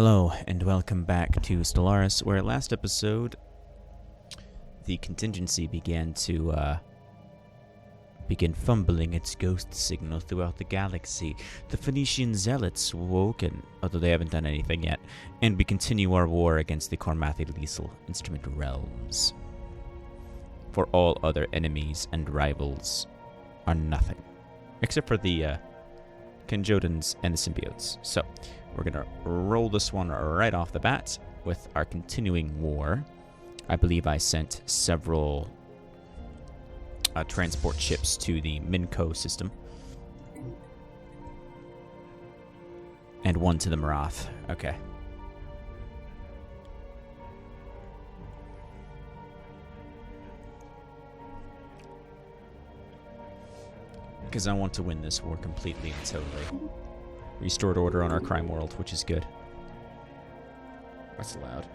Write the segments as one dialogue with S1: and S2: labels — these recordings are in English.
S1: Hello, and welcome back to Stellaris, where last episode, the Contingency began fumbling its ghost signal throughout the galaxy. The Phoenician Zealots woken, although they haven't done anything yet, and we continue our war against the Cormathi Lethal Instrument Realms. For all other enemies and rivals are nothing, except for the Conjodans and the Symbiotes. So, we're going to roll this one right off the bat with our continuing war. I believe I sent several transport ships to the Minko system. And one to the Marath. Okay. Because I want to win this war completely and totally. Restored order on our crime world, which is good. That's loud.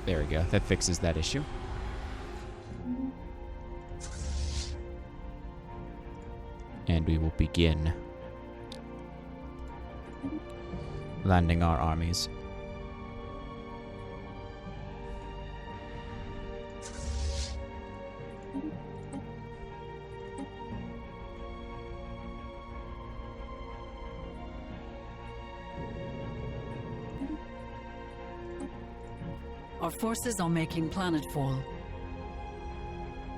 S1: There we go. That fixes that issue. And we will begin landing our armies.
S2: Our forces are making planetfall.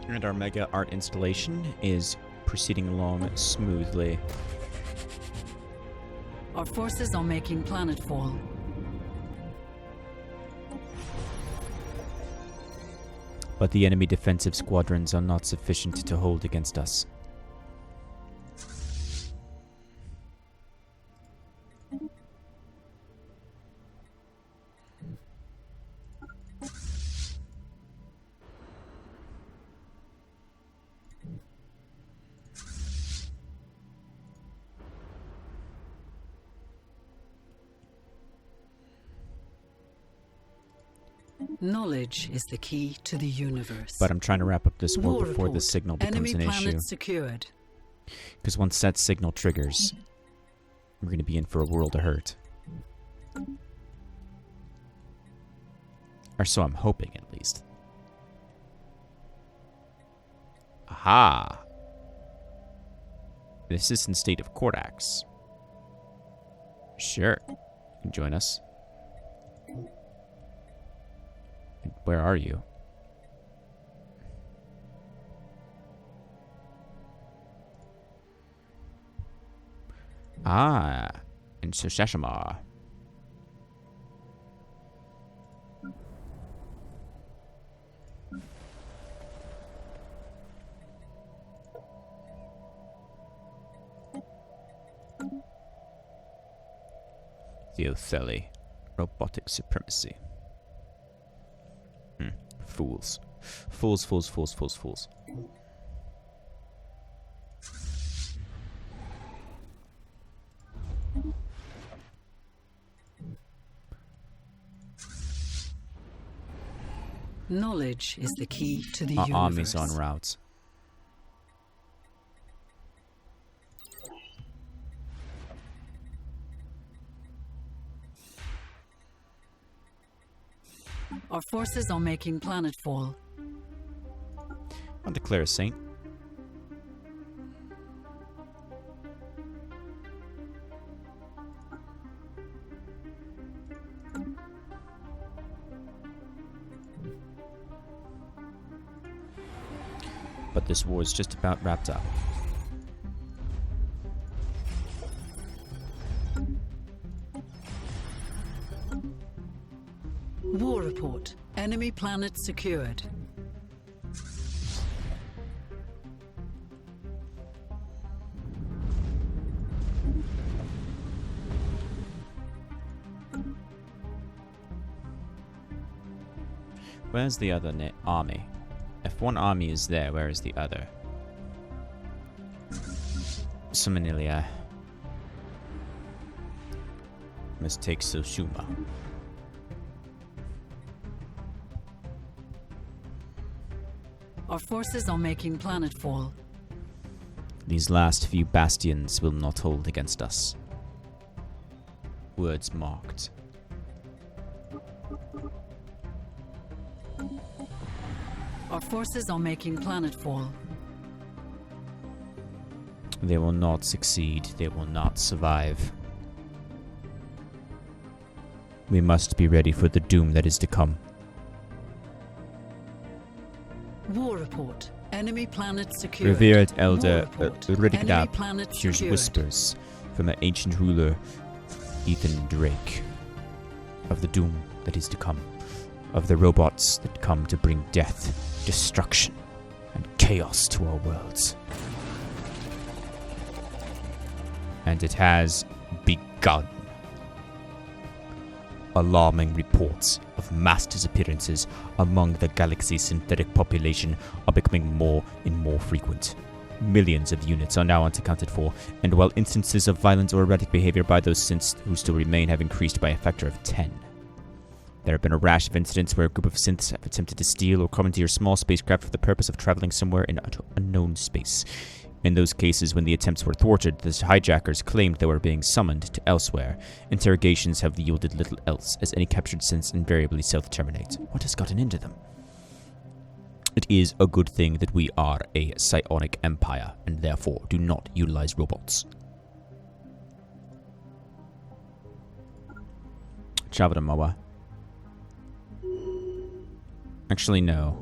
S1: And our mega art installation is proceeding along smoothly.
S2: Our forces are making planetfall.
S1: But the enemy defensive squadrons are not sufficient to hold against us.
S2: Knowledge is the key to the universe.
S1: But I'm trying to wrap up this war before
S2: report.
S1: the signal becomes
S2: Enemy
S1: an issue.
S2: planet secured.
S1: Because once that signal triggers, we're going to be in for a world of hurt. Or so I'm hoping, at least. Aha! The assistant state of Cordax. Sure. You can join us. Where are you? Ah, in Shashama. The Otheli. Robotic supremacy. Fools. Fools, fools, fools, fools, fools.
S2: Knowledge is the key to the
S1: Our
S2: universe.
S1: armies en route.
S2: Our forces are making planetfall.
S1: I'll declare a saint. But this war is just about wrapped up.
S2: War report. Enemy planet secured.
S1: Where's the other army? If one army is there, where is the other? Suminilia must take Tsushima.
S2: Our forces are making planetfall.
S1: These last few bastions will not hold against us. Words marked.
S2: Our forces are making planetfall.
S1: They will not succeed. They will not survive. We must be ready for the doom that is to come.
S2: War report. Enemy planet secured.
S1: Revered Elder
S2: War report. Enemy
S1: Ridikadab
S2: planet
S1: hears
S2: secured.
S1: whispers from an ancient ruler, Ethan Drake, of the doom that is to come, of the robots that come to bring death, destruction, and chaos to our worlds. And it has begun. Alarming reports of mass disappearances among the galaxy's synthetic population are becoming more and more frequent. Millions of units are now unaccounted for, and while instances of violent or erratic behavior by those synths who still remain have increased by a factor of 10. There have been a rash of incidents where a group of synths have attempted to steal or commandeer small spacecraft for the purpose of traveling somewhere in unknown space. In those cases, when the attempts were thwarted, the hijackers claimed they were being summoned to elsewhere. Interrogations have yielded little else, as any captured synths invariably self-terminate. What has gotten into them? It is a good thing that we are a psionic empire, and therefore do not utilize robots. Chavadamoa. Actually, no.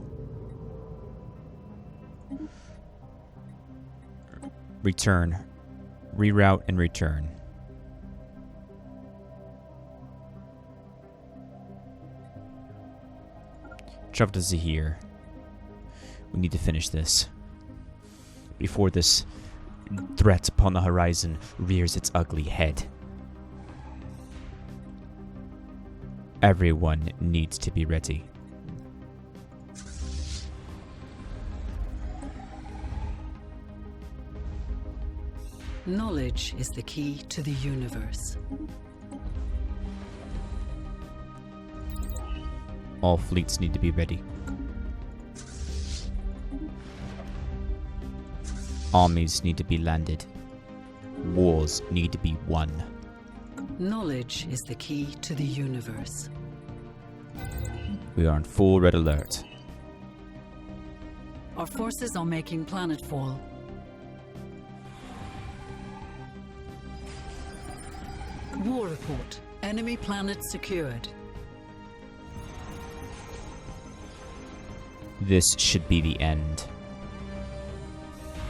S1: Return. Reroute and return. Travel to Zahir. We need to finish this before this threat upon the horizon rears its ugly head. Everyone needs to be ready.
S2: Knowledge is the key to the universe.
S1: All fleets need to be ready. Armies need to be landed. Wars need to be won.
S2: Knowledge is the key to the universe.
S1: We are on full red alert.
S2: Our forces are making planetfall. War report. Enemy planet secured.
S1: This should be the end.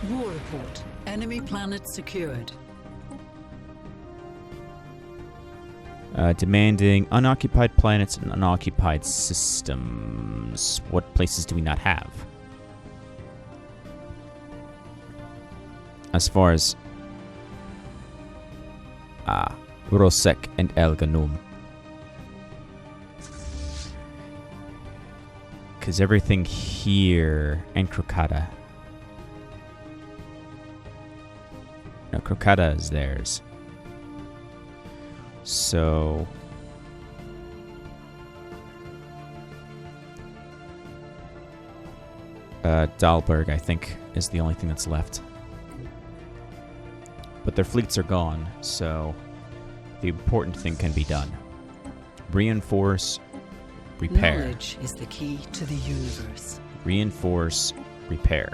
S2: War report. Enemy planet secured.
S1: Demanding unoccupied planets and unoccupied systems. What places do we not have? As far as Rosek and El Ganum. Because everything here and Krokata. No, Krokata is theirs. So Dahlberg, I think, is the only thing that's left. But their fleets are gone, so the important thing can be done. Reinforce, repair.
S2: Knowledge is the key to the universe.
S1: Reinforce, repair.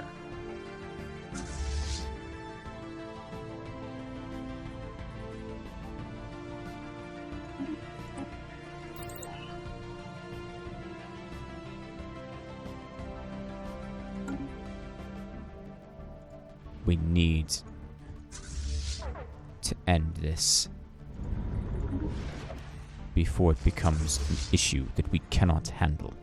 S1: We need to end this before it becomes an issue that we cannot handle.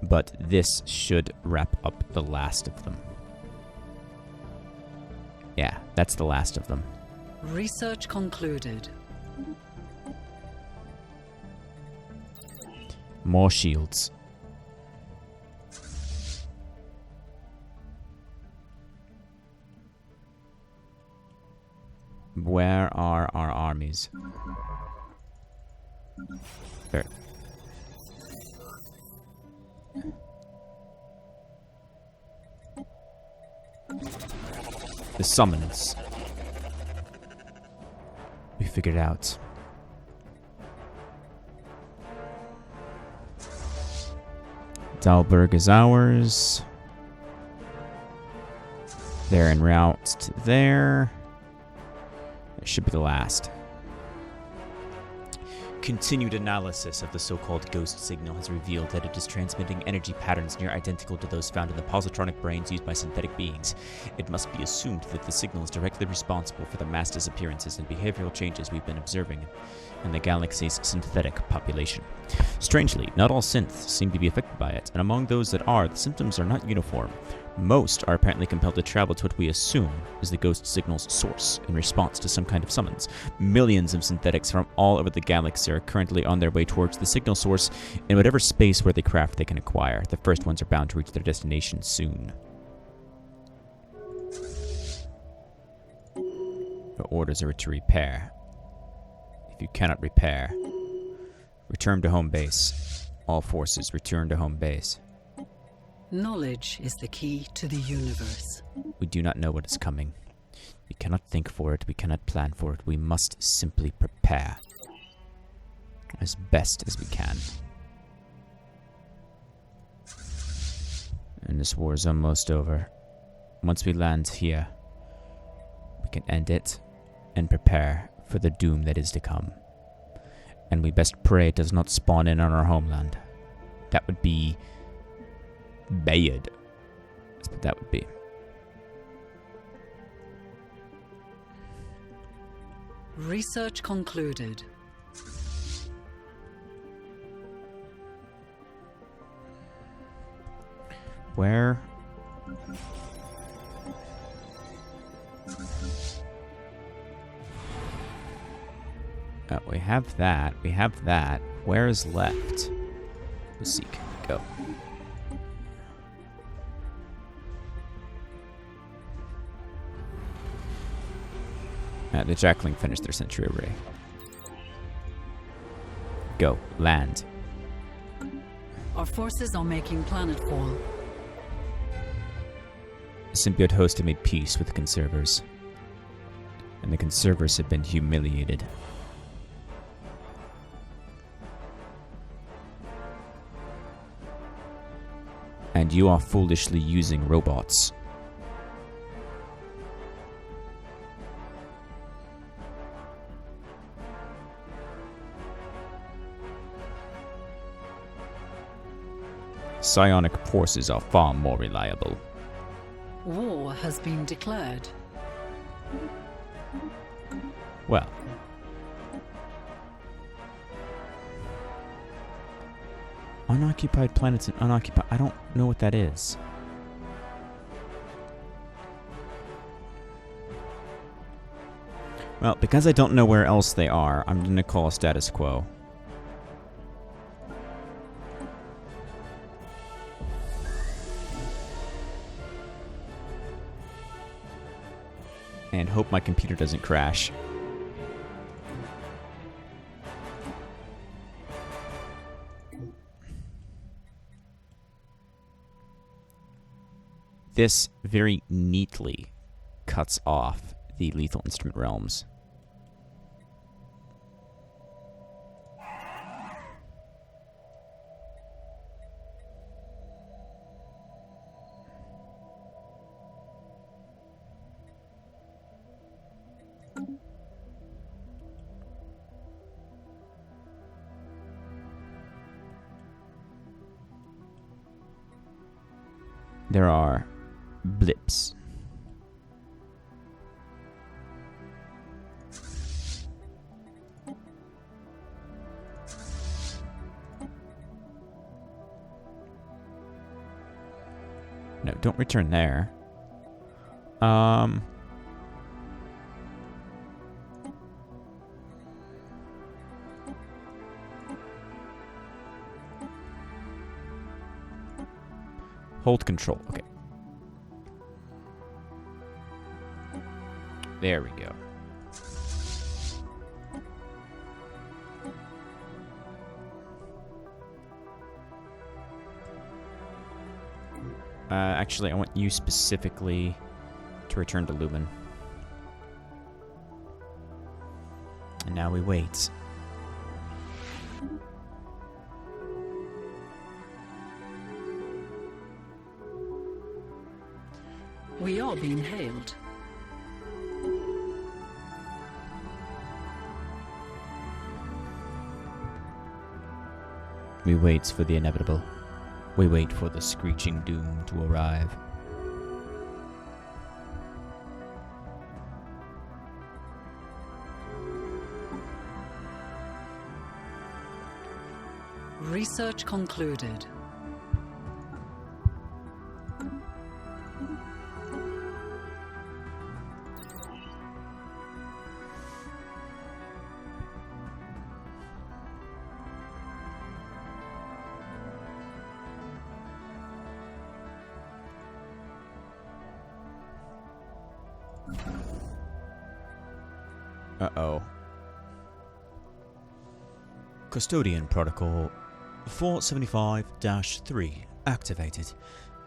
S1: But this should wrap up the last of them. Yeah, that's the last of them.
S2: Research concluded.
S1: More shields. Where are our armies? There. The summons. We figured it out. Dalberg is ours. They're en route to there. It should be the last. Continued analysis of the so-called ghost signal has revealed that it is transmitting energy patterns near identical to those found in the positronic brains used by synthetic beings. It must be assumed that the signal is directly responsible for the mass disappearances and behavioral changes we've been observing in the galaxy's synthetic population. Strangely, not all synths seem to be affected by it, and among those that are, the symptoms are not uniform. Most are apparently compelled to travel to what we assume is the ghost signal's source in response to some kind of summons. Millions of synthetics from all over the galaxy are currently on their way towards the signal source in whatever space where they craft they can acquire. The first ones are bound to reach their destination soon. The orders are to repair. If you cannot repair, return to home base. All forces return to home base.
S2: Knowledge is the key to the universe.
S1: We do not know what is coming. We cannot think for it. We cannot plan for it. We must simply prepare as best as we can. And this war is almost over. Once we land here, we can end it and prepare for the doom that is to come. And we best pray it does not spawn in on our homeland. That would be bad. That's what that would be.
S2: Research concluded.
S1: Where? We have that. We have that. Where is left? Seek. Go. The Jackling finished their sentry array. Go. Land.
S2: Our forces are making planetfall.
S1: The symbiote host had made peace with the conservers. And the conservers have been humiliated. And you are foolishly using robots. Psionic forces are far more reliable.
S2: War has been declared.
S1: Well. Unoccupied planets and unoccupied... I don't know what that is. Well, because I don't know where else they are, I'm going to call status quo. And hope my computer doesn't crash. This very neatly cuts off the lethal instrument realms. There are blips. No, don't return there. Hold control. Okay. There we go. Actually, I want you specifically to return to Lumen. And now we wait.
S2: We are being hailed.
S1: We wait for the inevitable. We wait for the screeching doom to arrive.
S2: Research concluded.
S1: Uh-oh. Custodian Protocol 475-3 activated.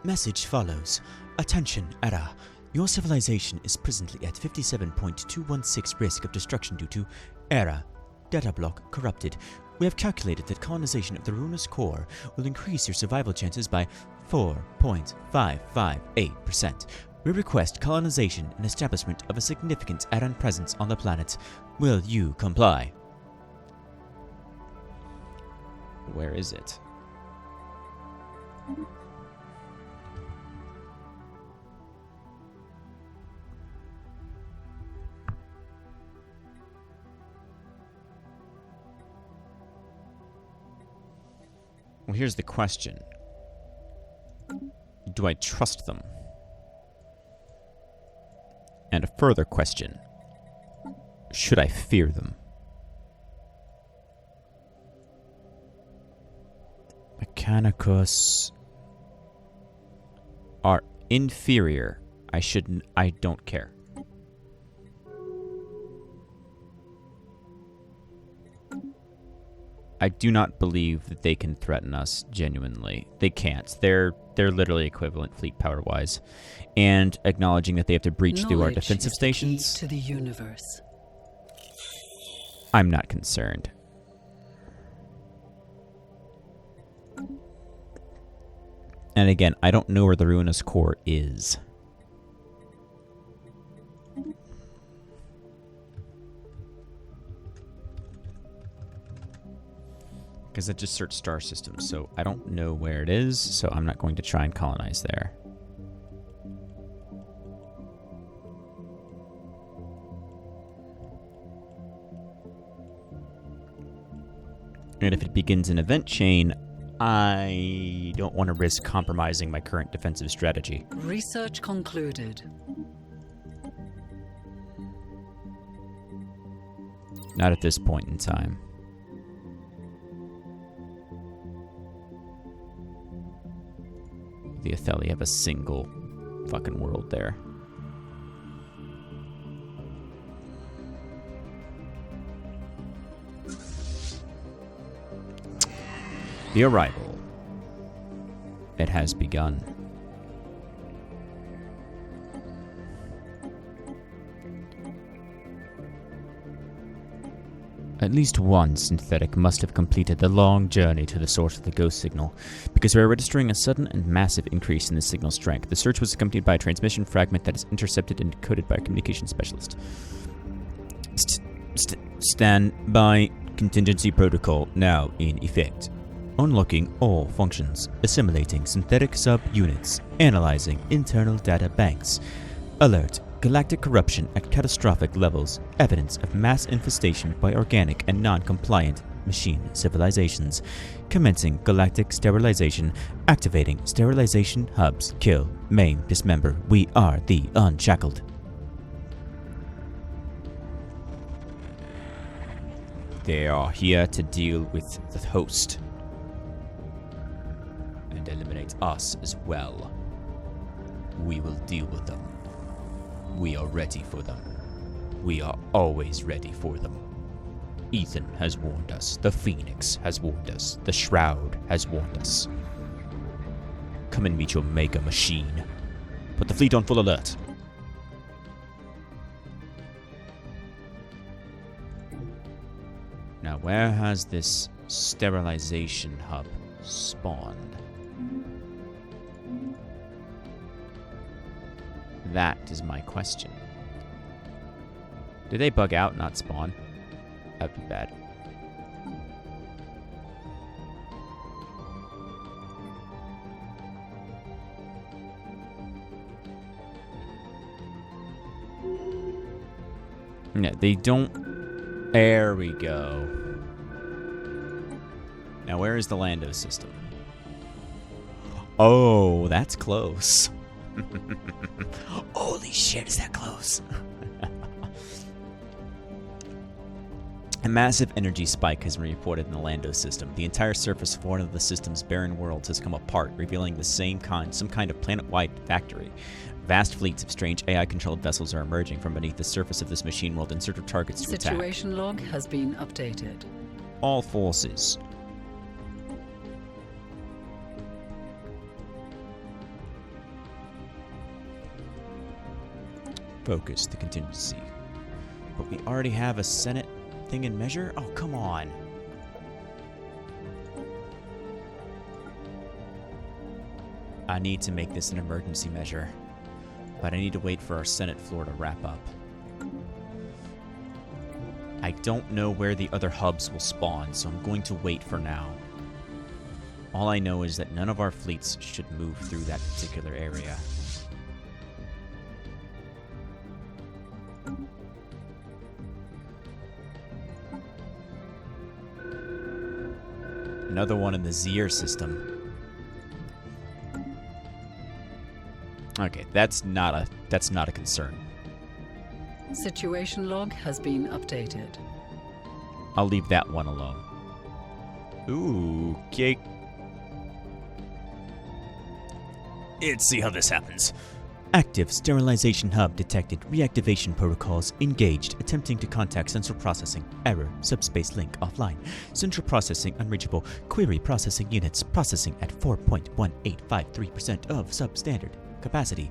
S1: Message follows. Attention, Era. Your civilization is presently at 57.216 risk of destruction due to Era. Data block corrupted. We have calculated that colonization of the ruinous core will increase your survival chances by 4.558%. We request colonization and establishment of a significant Aran presence on the planet. Will you comply? Where is it? Well, here's the question. Do I trust them? And a further question. Should I fear them? Mechanicus are inferior. I don't care. I do not believe that they can threaten us genuinely. They can't. They're literally equivalent fleet power-wise. And acknowledging that they have to breach through our defensive stations.
S2: To the universe.
S1: I'm not concerned. And again, I don't know where the ruinous core is. Because it just searched star systems, so I don't know where it is, so I'm not going to try and colonize there. And if it begins an event chain, I don't want to risk compromising my current defensive strategy.
S2: Research concluded.
S1: Not at this point in time. The Atheli have a single fucking world there. The arrival. It has begun. At least one synthetic must have completed the long journey to the source of the ghost signal, because we are registering a sudden and massive increase in the signal strength. The search was accompanied by a transmission fragment that is intercepted and decoded by a communication specialist. Stand by. Contingency protocol now in effect. Unlocking all functions, assimilating synthetic sub-units, analyzing internal data banks. Alert. Galactic corruption at catastrophic levels. Evidence of mass infestation by organic and non-compliant machine civilizations. Commencing galactic sterilization. Activating sterilization hubs. Kill, maim, dismember. We are the Unshackled. They are here to deal with the host. And eliminate us as well. We will deal with them. We are ready for them. We are always ready for them. Ethan has warned us. The Phoenix has warned us. The Shroud has warned us. Come and meet your maker, machine. Put the fleet on full alert. Now, where has this sterilization hub spawned? That is my question. Did they bug out, not spawn? That'd be bad. Yeah, they don't... There we go. Now, where is the Lando system? Oh, that's close. Holy shit, is that close? A massive energy spike has been reported in the Lando system. The entire surface of one of the system's barren worlds has come apart, revealing some kind of planet-wide factory. Vast fleets of strange AI-controlled vessels are emerging from beneath the surface of this machine world in search of targets to attack.
S2: Situation log has been updated.
S1: All forces. Focus the contingency. But we already have a Senate thing in measure? Oh, come on. I need to make this an emergency measure. But I need to wait for our Senate floor to wrap up. I don't know where the other hubs will spawn, so I'm going to wait for now. All I know is that none of our fleets should move through that particular area. Another one in the Zier system. Okay, that's not a concern.
S2: Situation log has been updated.
S1: I'll leave that one alone. Ooh, okay. Let's see how this happens. Active sterilization hub detected. Reactivation protocols engaged. Attempting to contact central processing. Error. Subspace link offline. Central processing unreachable. Query processing units processing at 4.1853% of substandard capacity.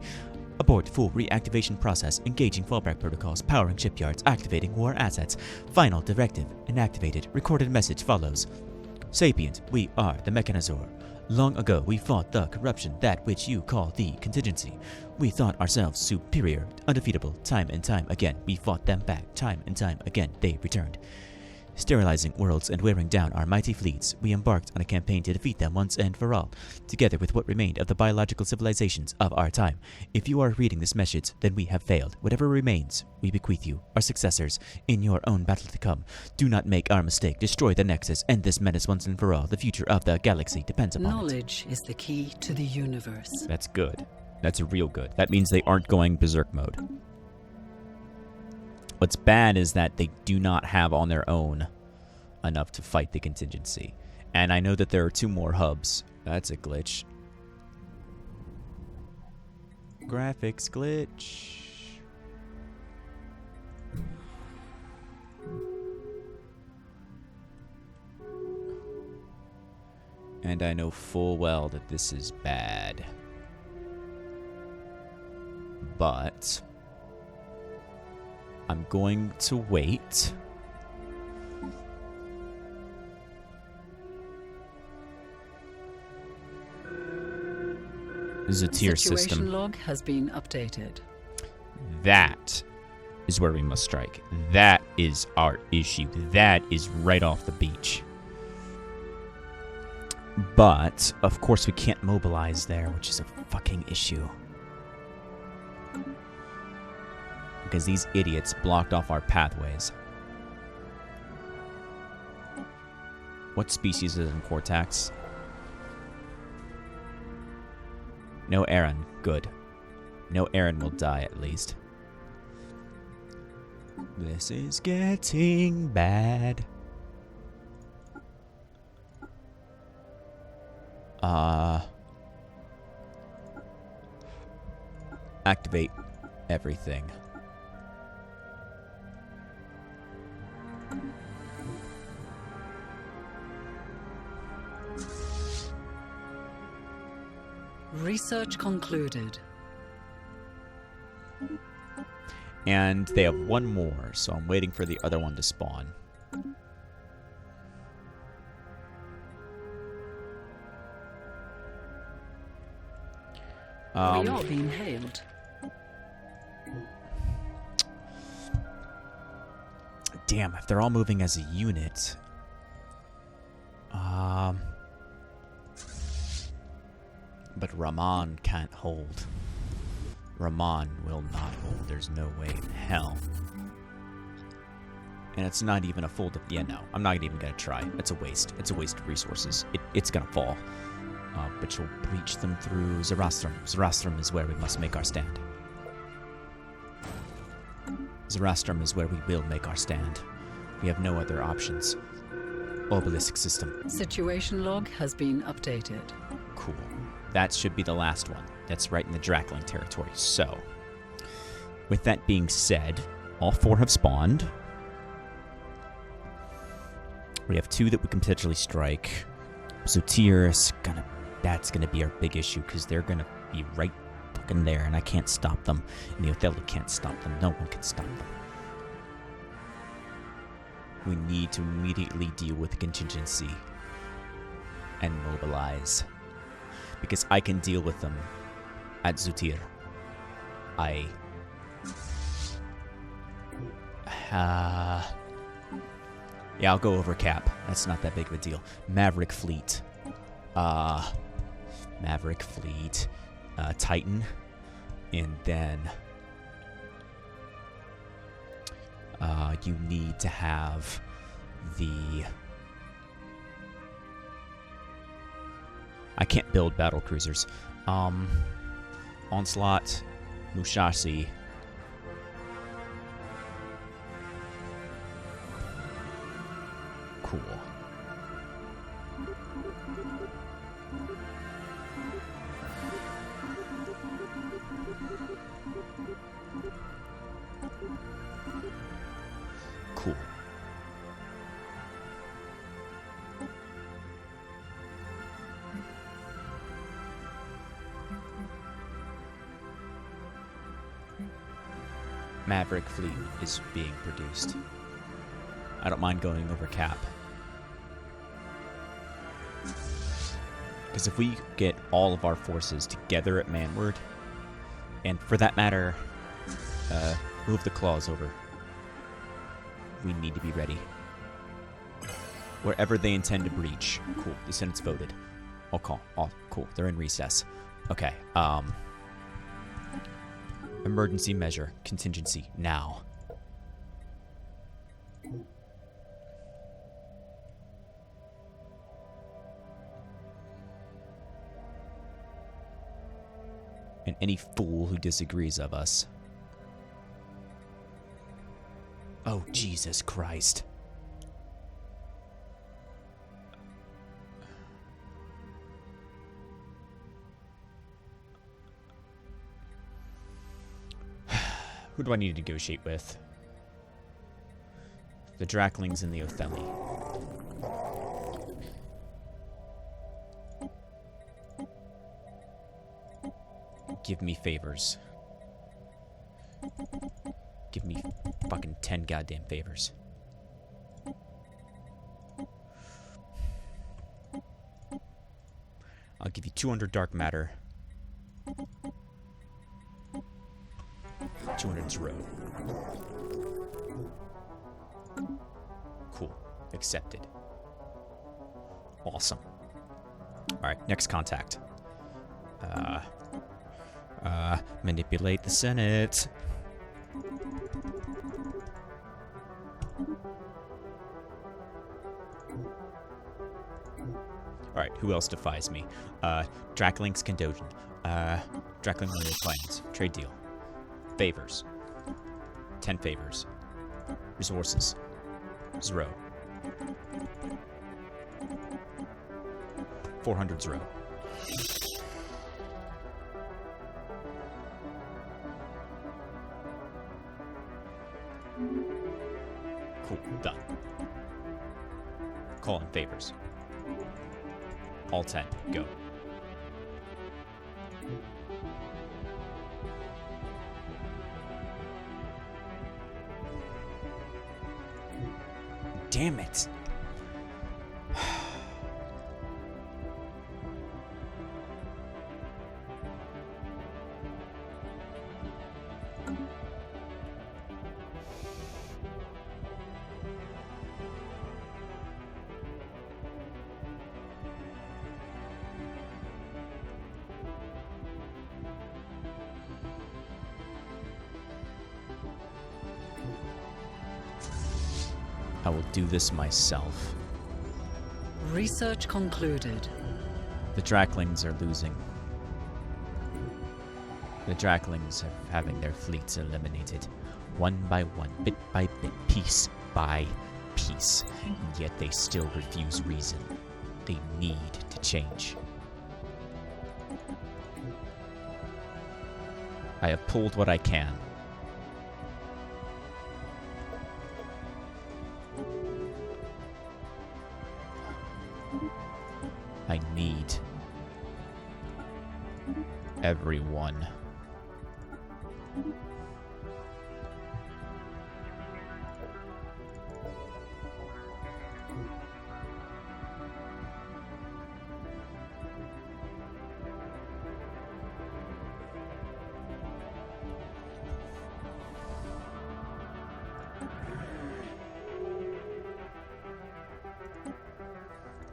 S1: Abort full reactivation process. Engaging fallback protocols. Powering shipyards. Activating war assets. Final directive inactivated. Recorded message follows. Sapient, we are the Mechanizor. Long ago, we fought the corruption, that which you call the Contingency. We thought ourselves superior, undefeatable. Time and time again, we fought them back. Time and time again, they returned. Sterilizing worlds and wearing down our mighty fleets, we embarked on a campaign to defeat them once and for all, together with what remained of the biological civilizations of our time. If you are reading this message, then we have failed. Whatever remains, we bequeath you, our successors, in your own battle to come. Do not make our mistake. Destroy the Nexus, end this menace once and for all. The future of the galaxy depends upon
S2: Knowledge is the key to the universe.
S1: That's good. That's real good. That means they aren't going berserk mode. What's bad is that they do not have on their own enough to fight the contingency. And I know that there are 2 more hubs. That's a glitch. Graphics glitch. And I know full well that this is bad. But I'm going to wait. This is a tier system.
S2: Situation log has been updated.
S1: That is where we must strike. That is our issue. That is right off the beach. But, of course, we can't mobilize there, which is a fucking issue. Because these idiots blocked off our pathways. What species is in Cortex? No Aaron. Good. No Aaron will die, at least. This is getting bad. Activate everything.
S2: Research concluded.
S1: And they have one more, so I'm waiting for the other one to spawn.
S2: We are being hailed.
S1: Damn, if they're all moving as a unit. But Rahman can't hold. Rahman will not hold. There's no way in hell. And it's not even a full... Yeah, no. I'm not even going to try. It's a waste. It's a waste of resources. It's going to fall. But you'll breach them through Zerastrum. Zerastrum is where we must make our stand. Zerastrum is where we will make our stand. We have no other options. Obelisk system.
S2: Situation log has been updated.
S1: Cool. That should be the last one. That's right in the Drakling territory. So, with that being said, all 4 have spawned. We have 2 that we can potentially strike. Zotir that's gonna be our big issue because they're gonna be right fucking there, and I can't stop them. And the Othello can't stop them. No one can stop them. We need to immediately deal with the contingency and mobilize. Because I can deal with them at Zotir. Yeah, I'll go over cap. That's not that big of a deal. Maverick Fleet. Titan. And then... you need to have the... I can't build battle cruisers. Onslaught, Musashi. Cool. Cool. Maverick Fleet is being produced. I don't mind going over cap. Because if we get all of our forces together at Manward, and for that matter, move the claws over, we need to be ready. Wherever they intend to breach. Cool. The Senate's voted. I'll call. Oh, cool. They're in recess. Okay. Emergency measure. Contingency. Now. And any fool who disagrees of us. Oh, Jesus Christ. Who do I need to negotiate with? The Draklings and the Othelli. Give me favors. Give me fucking 10 goddamn favors. I'll give you 200 dark matter. 200 zero. Cool. Accepted. Awesome. Alright, next contact. Manipulate the Senate. Alright, who else defies me? Drakling's Condogen. Drakling on your plans. Trade deal. Favors. 10 favors. Resources. 0. 400 0. Cool. Done. Call in favors. All 10. Go. damn it. I will do this myself.
S2: Research concluded.
S1: The Draklings are losing. The Draklings are having their fleets eliminated, one by one, bit by bit, piece by piece, and yet they still refuse reason. They need to change. I have pulled what I can. I need everyone.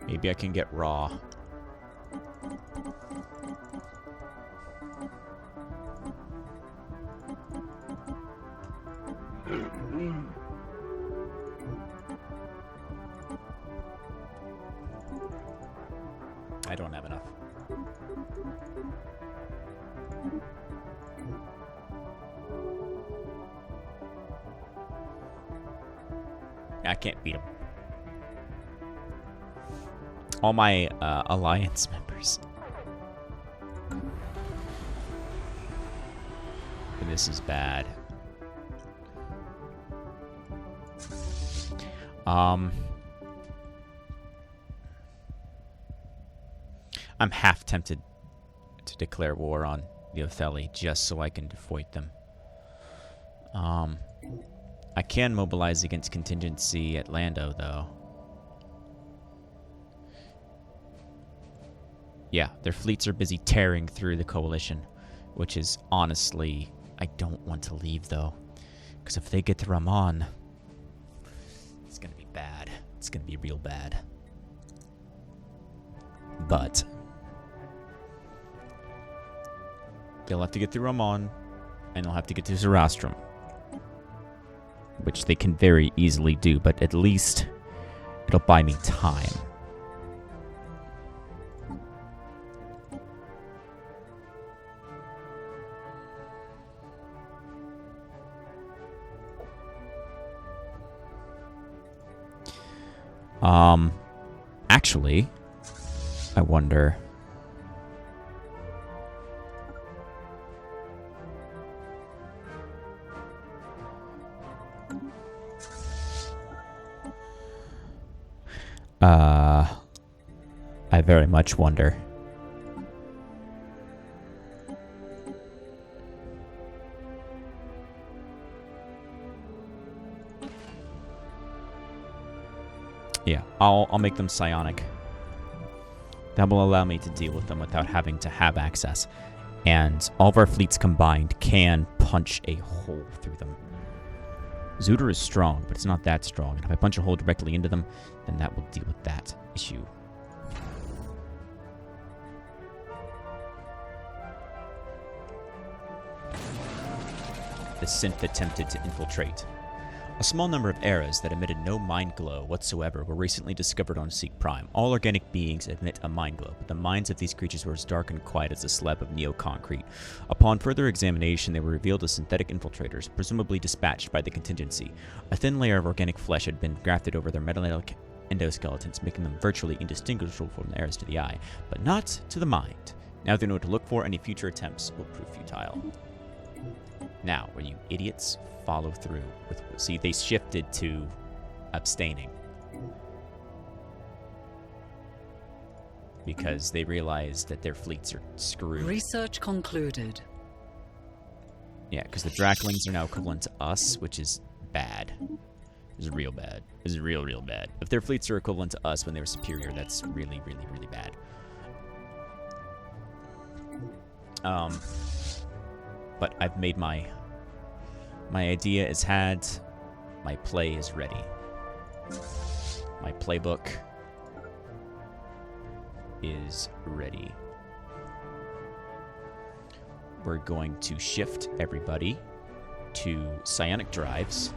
S1: Maybe I can get raw. I don't have enough. I can't beat him. All my alliance members. And this is bad. I'm half tempted to declare war on the Otheli just so I can defeat them. I can mobilize against Contingency at Lando, though. Yeah, their fleets are busy tearing through the coalition, which is honestly, I don't want to leave, though. Because if they get to Ramon, it's going to be bad. It's going to be real bad. But they'll have to get through Ramon, and they'll have to get to Zerastrum, which they can very easily do, but at least it'll buy me time. Actually, I wonder. I very much wonder. Yeah, I'll make them psionic. That will allow me to deal with them without having to have access. And all of our fleets combined can punch a hole through them. Zuder is strong, but it's not that strong. And if I punch a hole directly into them, then that will deal with that issue. The synth attempted to infiltrate. A small number of eras that emitted no mind glow whatsoever were recently discovered on Seek Prime. All organic beings emit a mind glow, but the minds of these creatures were as dark and quiet as a slab of neo-concrete. Upon further examination, they were revealed as synthetic infiltrators, presumably dispatched by the Contingency. A thin layer of organic flesh had been grafted over their metallic endoskeletons, making them virtually indistinguishable from the eras to the eye, but not to the mind. Now they know what to look for, any future attempts will prove futile. Now, when you idiots follow through with... See, they shifted to abstaining. Because they realized that their fleets are screwed.
S2: Research concluded.
S1: Yeah, because the Draklings are now equivalent to us, which is bad. This is real bad. This is real, real bad. If their fleets are equivalent to us when they were superior, that's really, really, really bad. But I've made my idea is had. My play is ready. My playbook is ready. We're going to shift everybody to psionic drives.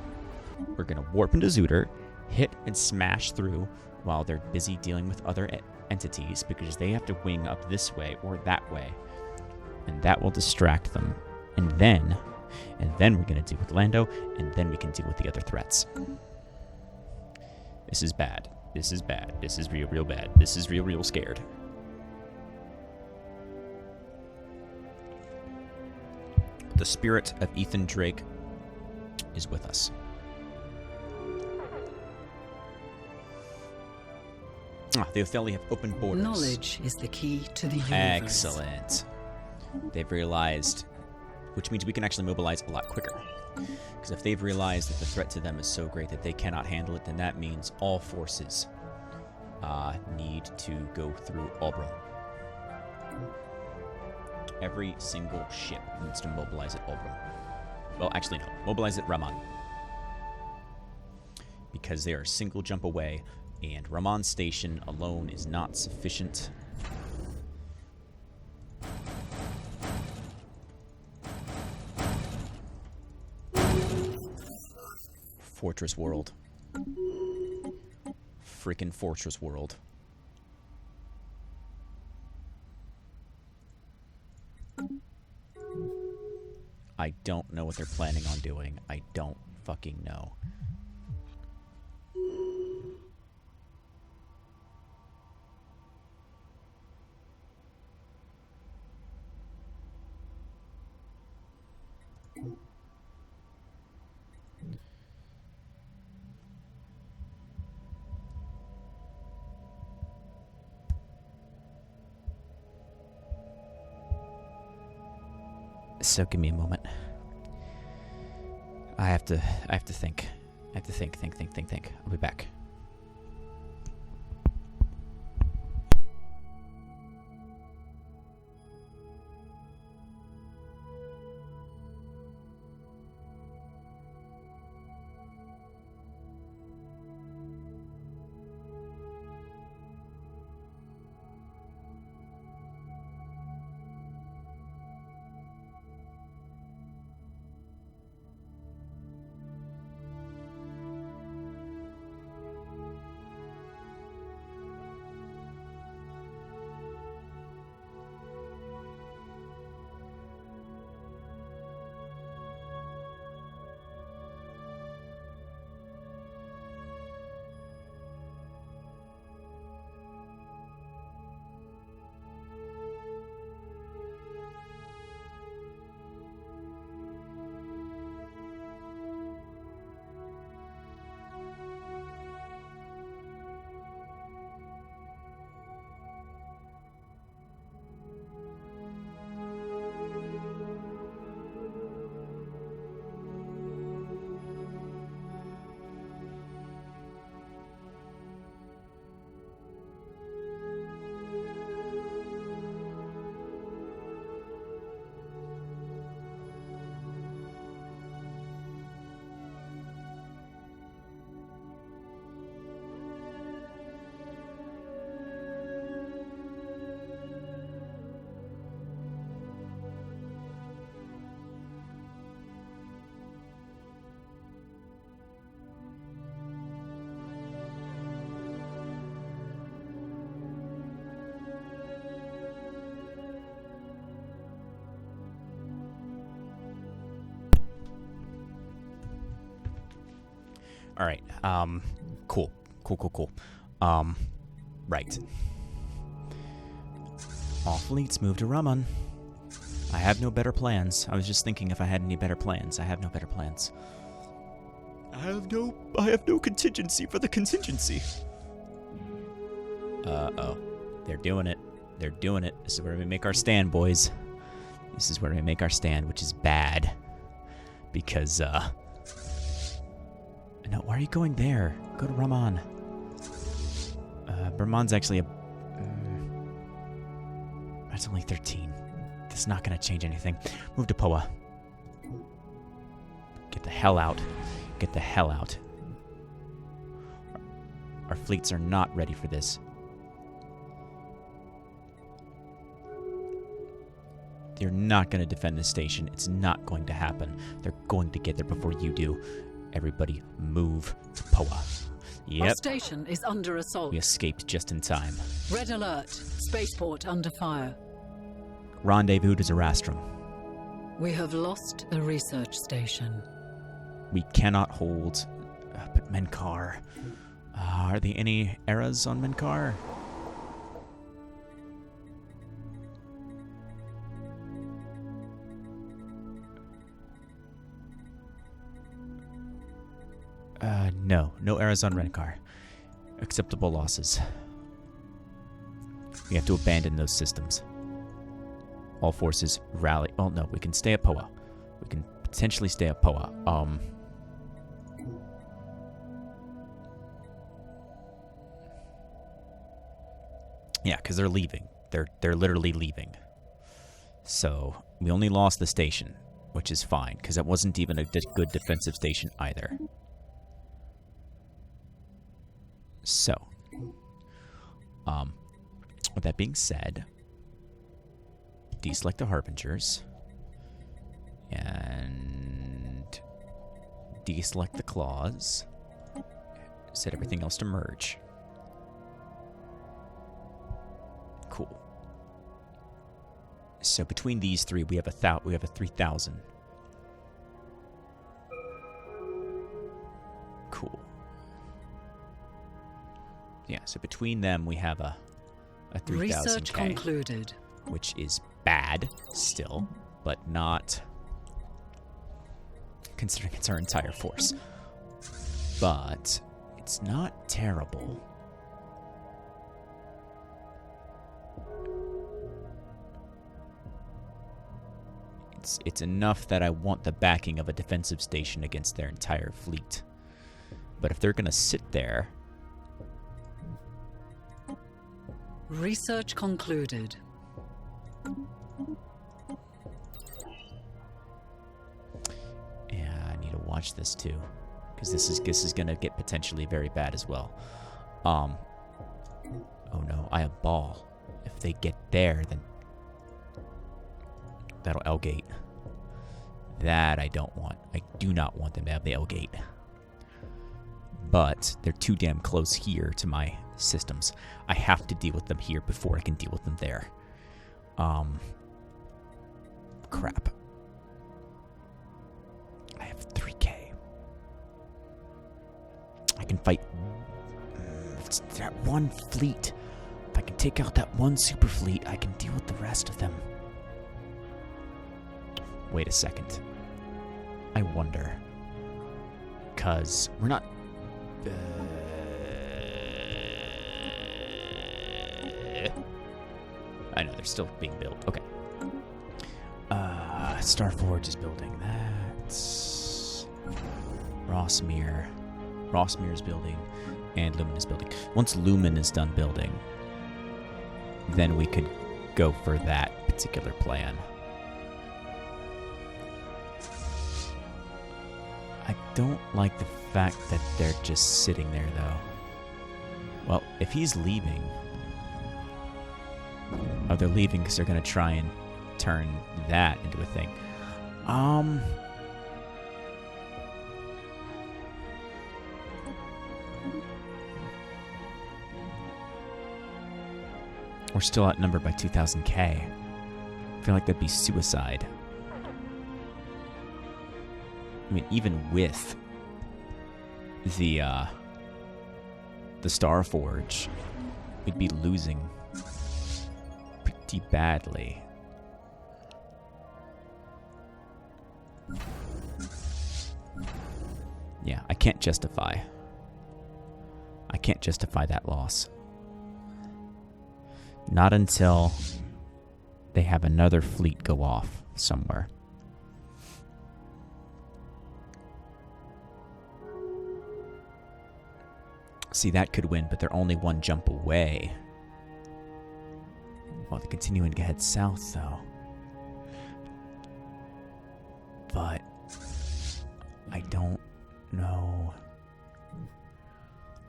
S1: We're going to warp into Zooter, hit and smash through while they're busy dealing with other entities because they have to wing up this way or that way. And that will distract them. And then we're going to deal with Lando, and then we can deal with the other threats. This is bad. This is bad. This is real, real bad. This is real, real scared. The spirit of Ethan Drake is with us. They officially have open borders.
S2: Knowledge is the key to the universe.
S1: Excellent. They've realized, which means we can actually mobilize a lot quicker. Because if they've realized that the threat to them is so great that they cannot handle it, then that means all forces need to go through Auburn. Every single ship needs to mobilize at Auburn. Well, actually, no. Mobilize at Raman. Because they are a single jump away, and Raman Station alone is not sufficient. Fortress World. Freaking Fortress World. I don't know what they're planning on doing. I don't fucking know. So give me a moment. I have to think. I have to think. I'll be back. All right. Cool. Right. All fleets move to Raman. I have no better plans. I was just thinking if I had any better plans. I have no better plans. I have no contingency for the contingency. Uh-oh. They're doing it. This is where we make our stand, boys. This is where we make our stand, which is bad. Because, No, why are you going there? Go to Raman. Raman's actually a... that's only 13. That's not going to change anything. Move to Poa. Get the hell out. Get the hell out. Our fleets are not ready for this. They're not going to defend this station. It's not going to happen. They're going to get there before you do. Everybody move to Poa. Yep.
S2: Our station is under assault.
S1: We escaped just in time.
S2: Red alert. Spaceport under fire.
S1: Rendezvous to Zerastrum.
S2: We have lost a research station.
S1: We cannot hold... but Menkar... are there any eras on Menkar? No. No eras on Menkar. Acceptable losses. We have to abandon those systems. All forces rally. Oh, no. We can stay at Poa. We can potentially stay at Poa. Yeah, because they're leaving. They're literally leaving. So, we only lost the station, which is fine, because it wasn't even a good defensive station either. So, with that being said, deselect the Harbingers, and deselect the Claws, set everything else to merge. Cool. So between these three, we have a 3,000. Cool. Yeah, so between them, we have a 3,000K.
S2: Research concluded.
S1: Which is bad, still, but not... considering it's our entire force. But it's not terrible. It's enough that I want the backing of a defensive station against their entire fleet. But if they're going to sit there...
S2: Research concluded.
S1: Yeah, I need to watch this too, because this is going to get potentially very bad as well. Oh no, I have ball. If they get there, then that'll L-gate. That I don't want. I do not want them to have the L-gate. But they're too damn close here to my systems. I have to deal with them here before I can deal with them there. Crap. I have 3K. I can fight that one fleet. If I can take out that one super fleet, I can deal with the rest of them. Wait a second. I wonder. Because we're not... I know, they're still being built. Okay. Starforge is building that. Rossmere. Rossmere is building. And Lumen is building. Once Lumen is done building, then we could go for that particular plan. I don't like the fact that they're just sitting there, though. Well, if he's leaving... Oh, they're leaving because they're going to try and turn that into a thing. We're still outnumbered by 2,000K. I feel like that'd be suicide. I mean, even with the Starforge, we'd be losing pretty badly. Yeah, I can't justify that loss. Not until they have another fleet go off somewhere. See, that could win, but they're only one jump away. Well, they're continuing to head south, though. But I don't know.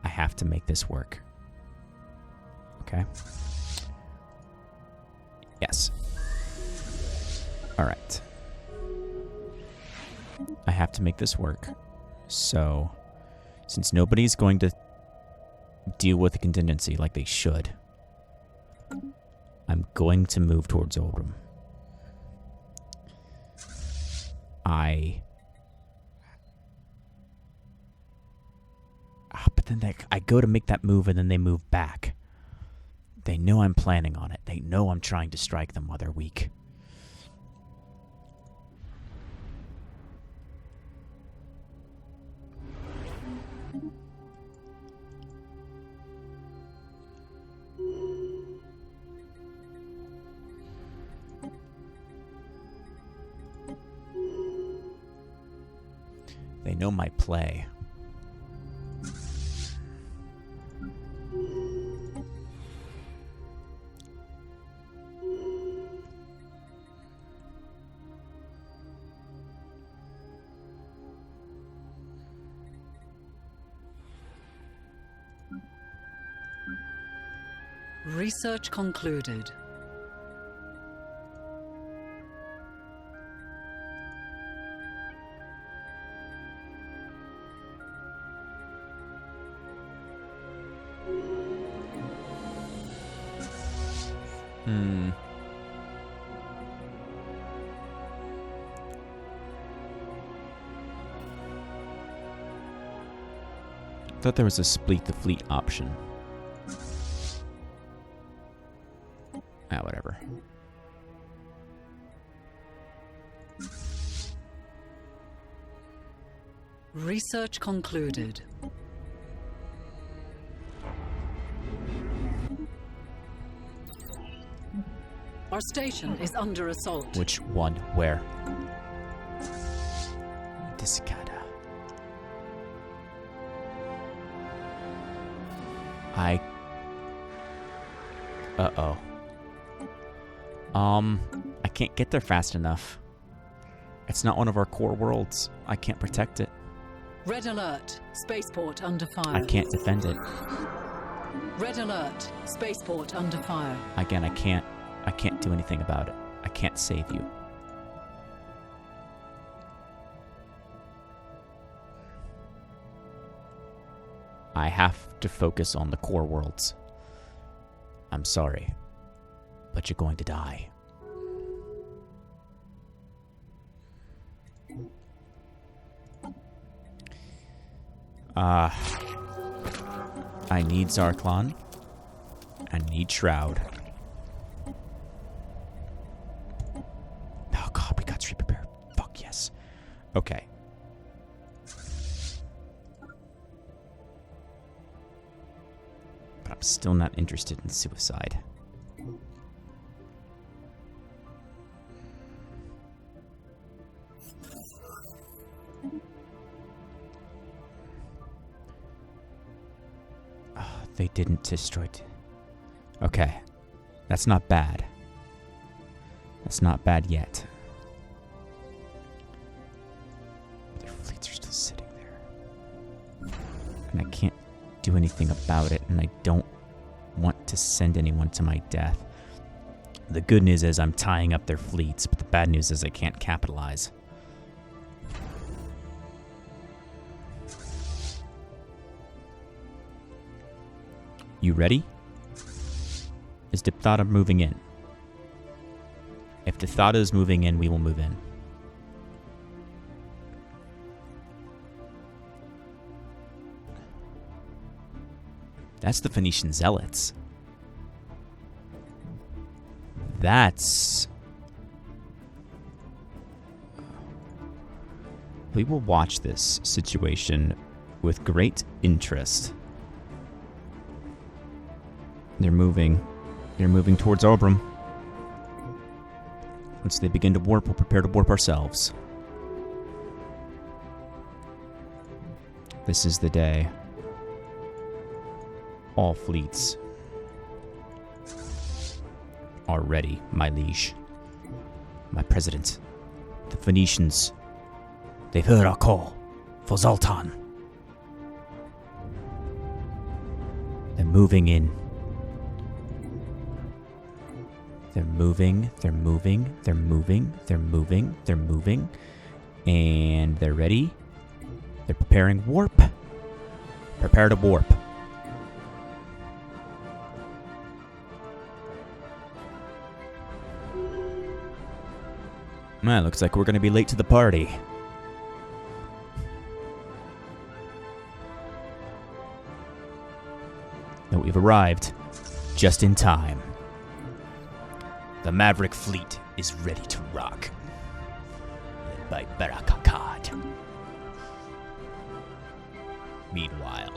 S1: I have to make this work. Okay. Yes. All right. I have to make this work. So, since nobody's going to deal with the contingency like they should, I'm going to move towards Oldham. But then I go to make that move and then they move back. They know I'm planning on it. They know I'm trying to strike them while they're weak. They know my play.
S2: Research concluded.
S1: Thought there was a split the fleet option. Whatever.
S2: Research concluded. Our station is under assault.
S1: Which one? Where? Discada. Uh-oh. I can't get there fast enough. It's not one of our core worlds. I can't protect it.
S2: Red alert. Spaceport under fire.
S1: I can't defend it.
S2: Red alert. Spaceport under fire.
S1: Again, I can't do anything about it. I can't save you. I have to focus on the core worlds. I'm sorry, but you're going to die. I need Zarklon. I need Shroud. Oh god, we got Street Prepare. Fuck yes. Okay. But I'm still not interested in suicide. They didn't destroy it. Okay. That's not bad. That's not bad yet. Their fleets are still sitting there. And I can't do anything about it, and I don't want to send anyone to my death. The good news is I'm tying up their fleets, but the bad news is I can't capitalize. You ready? Is Dipthada moving in? If Dipthada is moving in, we will move in. That's the Phoenician Zealots. That's... We will watch this situation with great interest. They're moving towards Obram. Once they begin to warp, we'll prepare to warp ourselves. This is the day. All fleets are ready, my liege. My president. The Phoenicians, they've heard our call for Zoltan. They're moving in. They're moving, they're moving, they're moving, they're moving, they're moving. And they're ready. They're preparing warp. Prepare to warp. Man, looks like we're gonna be late to the party. But we've arrived just in time. The Maverick fleet is ready to rock. Led by Barakakad. Meanwhile,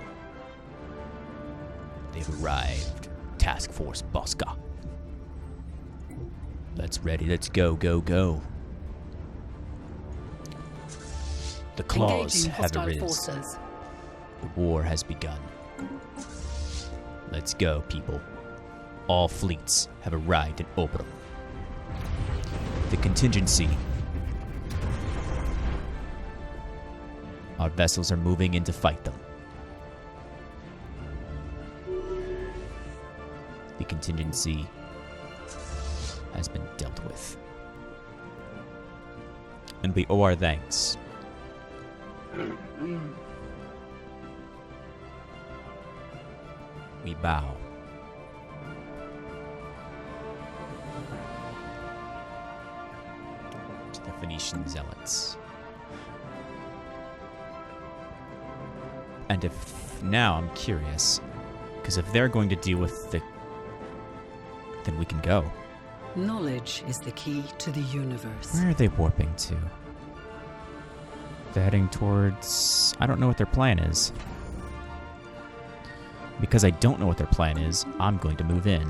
S1: they've arrived. Task Force Bosca. Let's ready, let's go, go, go. The claws have arisen. The war has begun. Let's go, people. All fleets have arrived in orbital. The contingency. Our vessels are moving in to fight them. The contingency has been dealt with. And we owe our thanks. We bow. To the Phoenician zealots. And if now I'm curious, because if they're going to deal with the, then we can go.
S2: Knowledge is the key to the universe.
S1: Where are they warping to? They're heading towards... I don't know what their plan is. Because I don't know what their plan is, I'm going to move in.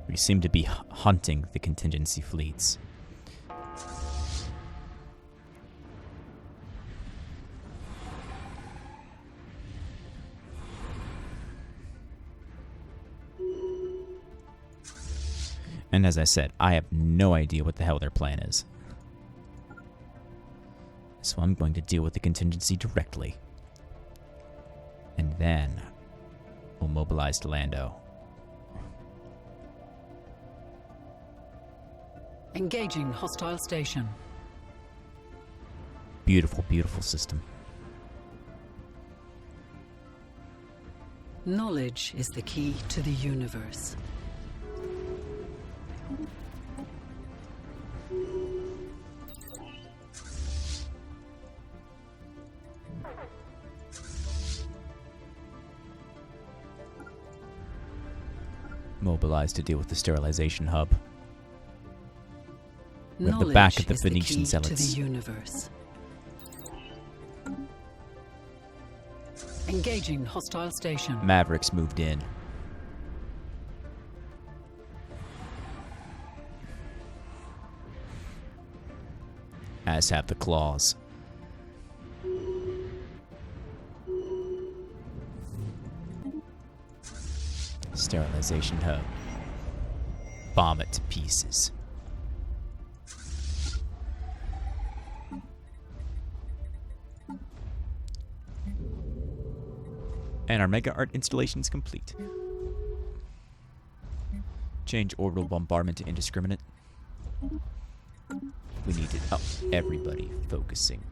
S1: We seem to be hunting the contingency fleets. And as I said, I have no idea what the hell their plan is. So I'm going to deal with the contingency directly. And then we'll mobilize to Lando.
S2: Engaging hostile station.
S1: Beautiful, beautiful system.
S2: Knowledge is the key to the universe.
S1: Mobilized to deal with the sterilization hub. We have the back of the Phoenician zealots.
S2: To the universe. Engaging hostile station.
S1: Mavericks moved in. As have the claws. Sterilization hub. Bomb it to pieces. And our mega art installation is complete. Change orbital bombardment to indiscriminate. We need it. Oh, everybody focusing.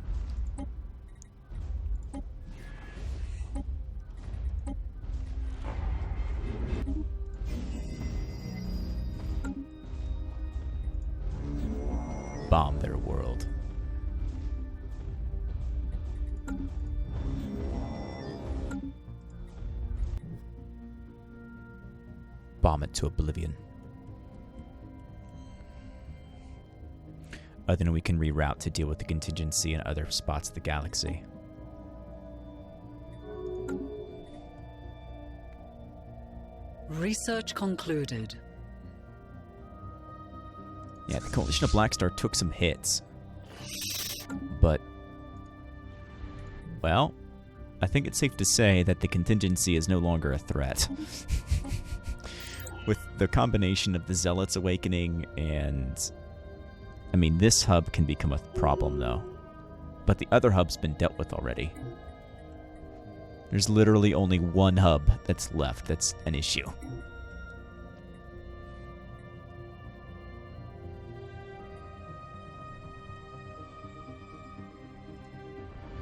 S1: Bomb their world. Bomb it to oblivion. Other than we can reroute to deal with the contingency in other spots of the galaxy.
S2: Research concluded.
S1: Yeah, the Coalition of Blackstar took some hits. But, well, I think it's safe to say that the Contingency is no longer a threat. With the combination of the Zealots awakening and... I mean, this hub can become a problem, though. But the other hub's been dealt with already. There's literally only one hub that's left that's an issue.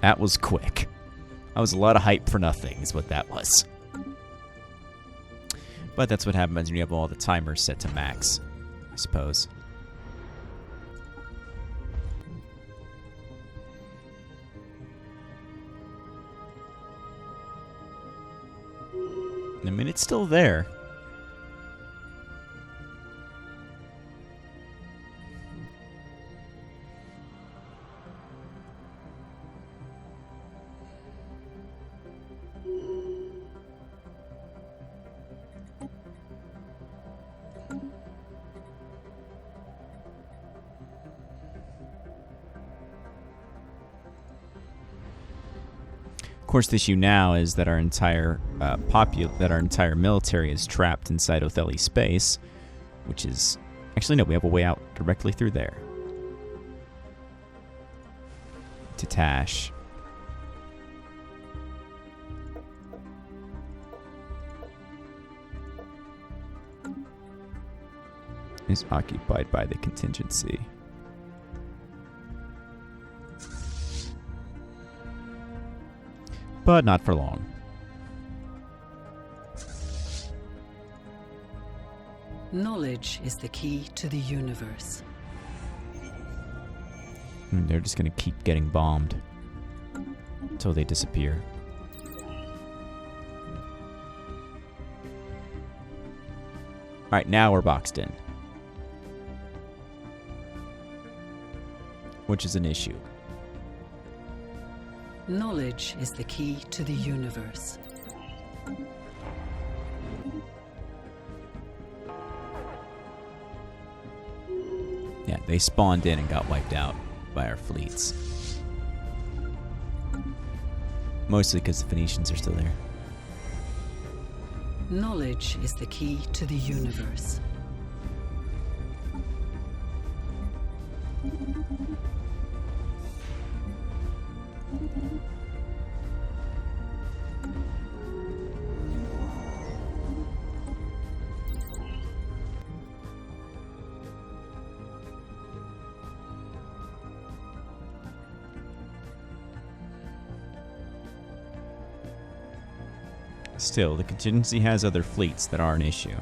S1: That was quick. That was a lot of hype for nothing, is what that was. But that's what happens when you have all the timers set to max, I suppose. I mean, it's still there. Of course, the issue now is that our entire military is trapped inside Otheli space, which is actually no. We have a way out directly through there to Tash. Is occupied by the Contingency. But not for long.
S2: Knowledge is the key to the universe.
S1: They're just going to keep getting bombed until they disappear. Alright, now we're boxed in. Which is an issue.
S2: Knowledge is the key to the universe.
S1: Yeah, they spawned in and got wiped out by our fleets. Mostly because the Phoenicians are still there.
S2: Knowledge is the key to the universe.
S1: Still, the Contingency has other fleets that are an issue.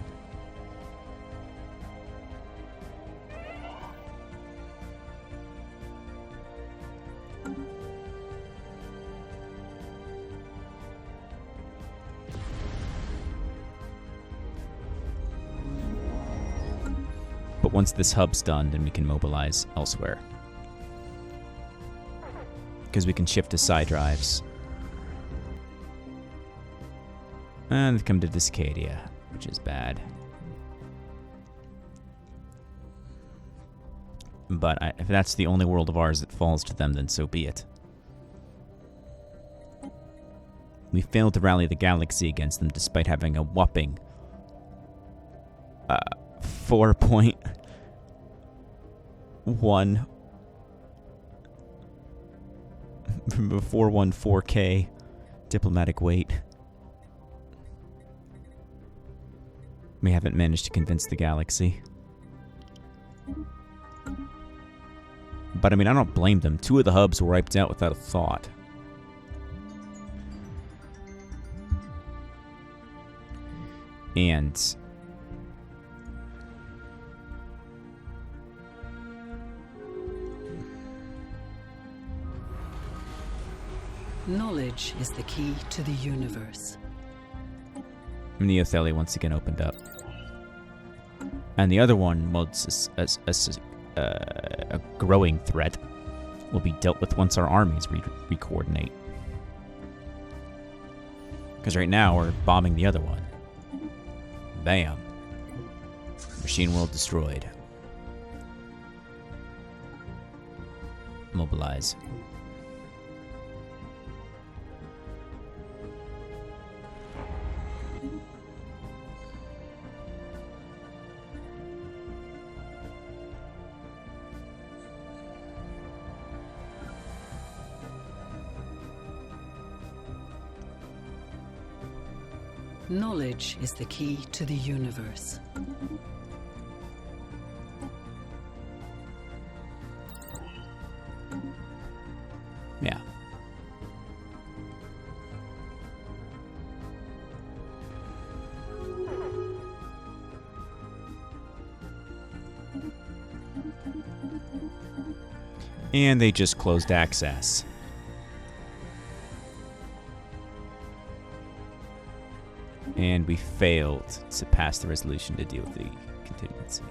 S1: But once this hub's done, then we can mobilize elsewhere. Because we can shift to side drives. And they come to Discadia, which is bad. But if that's the only world of ours that falls to them, then so be it. We failed to rally the galaxy against them despite having a whopping 4.1 414K diplomatic weight. We haven't managed to convince the galaxy. But I mean, I don't blame them. 2 of the hubs were wiped out without a thought. And
S2: Knowledge is the key to the universe.
S1: Neotheli once again opened up. And the other one was a growing threat. Will be dealt with once our armies re-coordinate. Because right now we're bombing the other one. Bam. Machine world destroyed. mobilize.
S2: Knowledge is the key to the universe.
S1: Yeah. And they just closed access. And we failed to pass the resolution to deal with the contingency.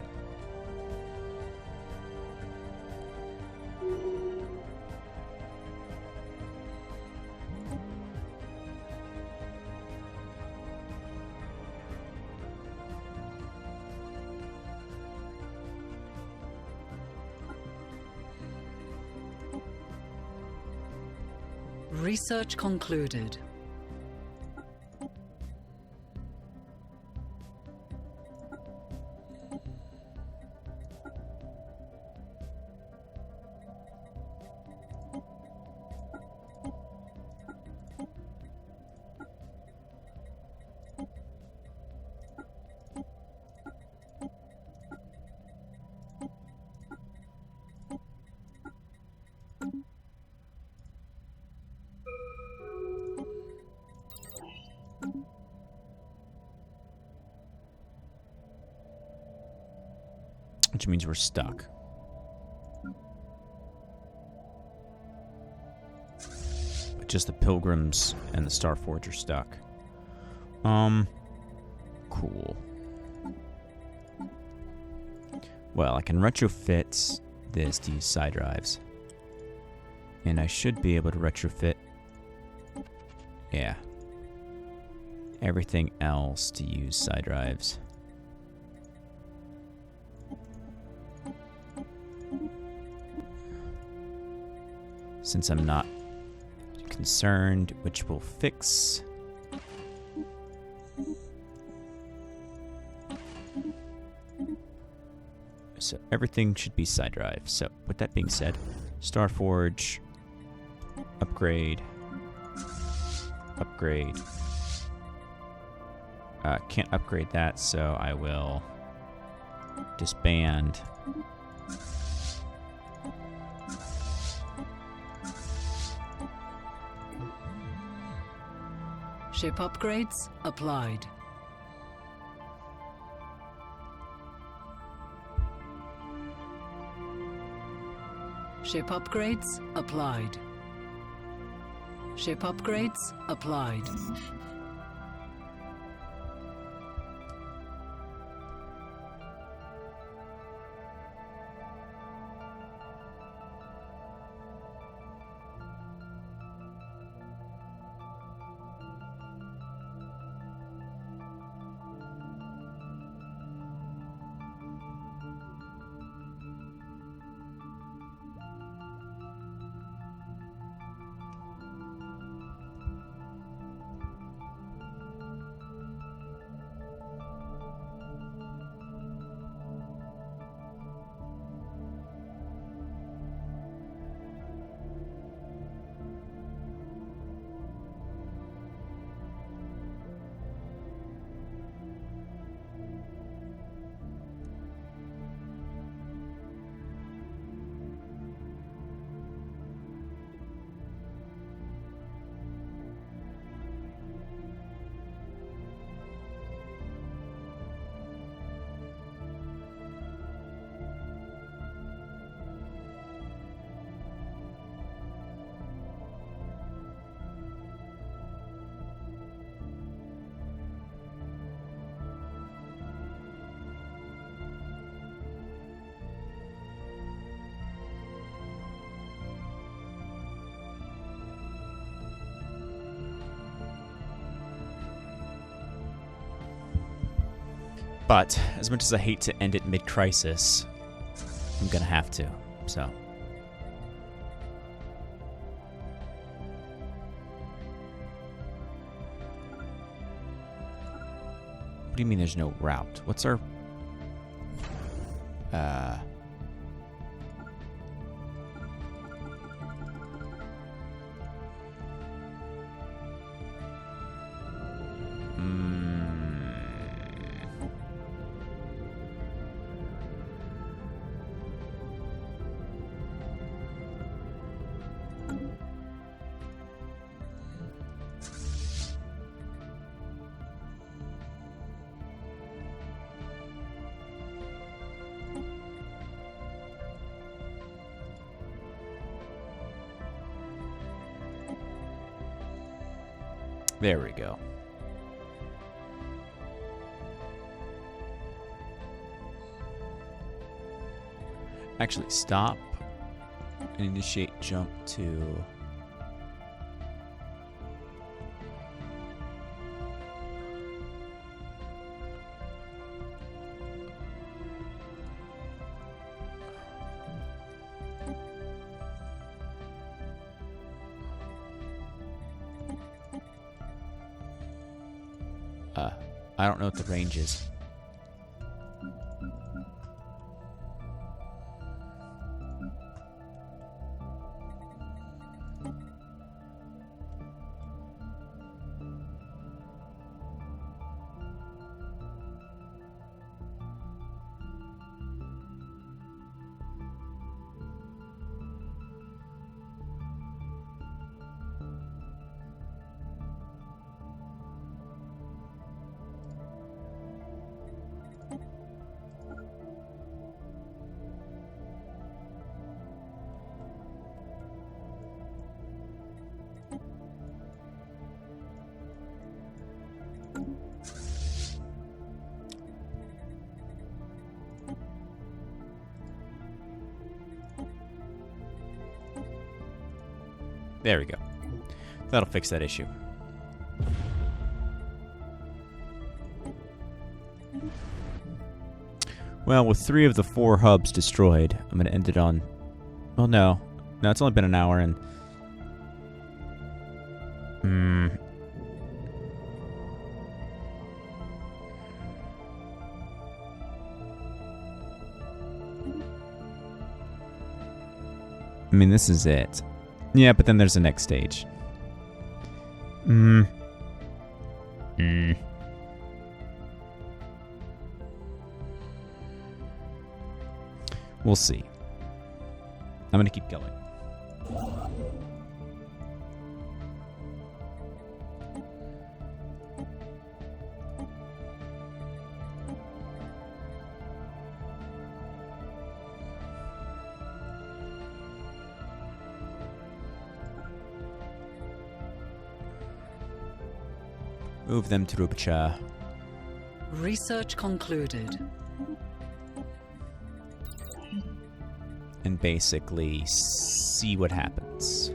S2: Research concluded.
S1: Which means we're stuck. Just the Pilgrims and the Starforge are stuck. Cool. Well, I can retrofit this to use side drives. And I should be able to retrofit... Yeah. Everything else to use side drives. Since I'm not concerned, which we'll fix. So everything should be side drive. So with that being said, Starforge, upgrade, upgrade. Can't upgrade that, so I will disband.
S2: Ship upgrades applied. Ship upgrades applied. Ship upgrades applied.
S1: But as much as I hate to end it mid-crisis, I'm gonna have to, so. do you mean there's no route? What's our... There we go. Actually, stop and initiate jump to... I don't know what the range is. There we go. That'll fix that issue. Well, with 3 of the 4 hubs destroyed, I'm going to end it on... Well, no. No, it's only been an hour and... I mean, this is it. Yeah, but then there's the next stage. We'll see. I'm gonna keep going. Move them to Rupacha.
S2: Research concluded.
S1: And basically see what happens.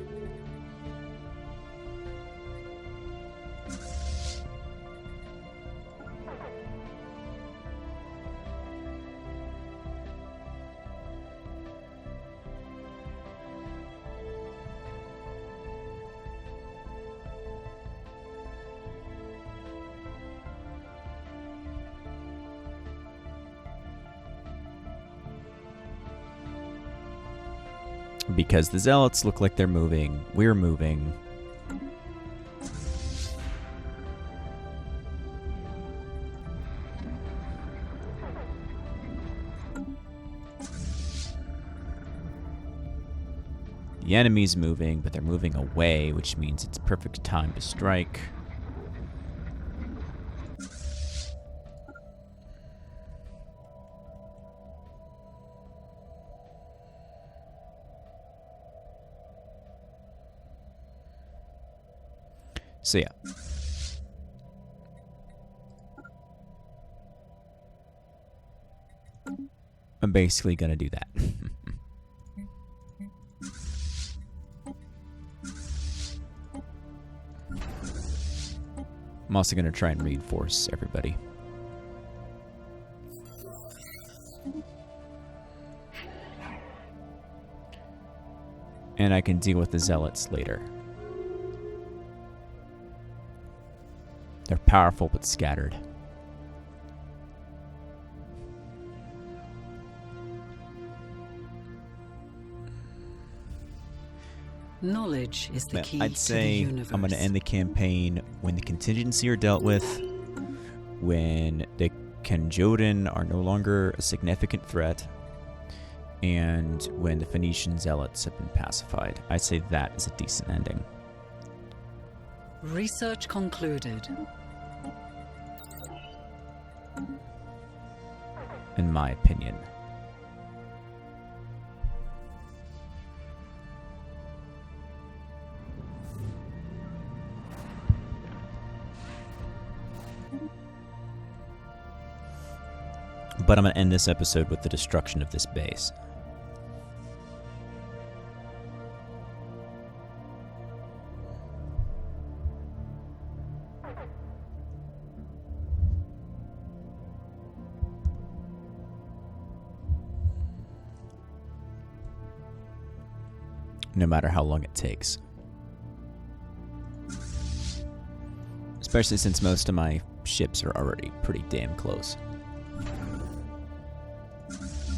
S1: Because the zealots look like they're moving. We're moving. The enemy's moving, but they're moving away, which means it's perfect time to strike. So yeah. I'm basically gonna do that. I'm also gonna try and reinforce everybody. And I can deal with the zealots later. They're powerful but scattered.
S2: Knowledge is the key
S1: I'd
S2: to the
S1: say
S2: universe.
S1: I'm going to end the campaign when the contingency are dealt with, when the Kenjoden are no longer a significant threat, and when the Phoenician zealots have been pacified. I'd say that is a decent ending.
S2: Research concluded.
S1: In my opinion. But I'm going to end this episode with the destruction of this base. No matter how long it takes. Especially since most of my ships are already pretty damn close.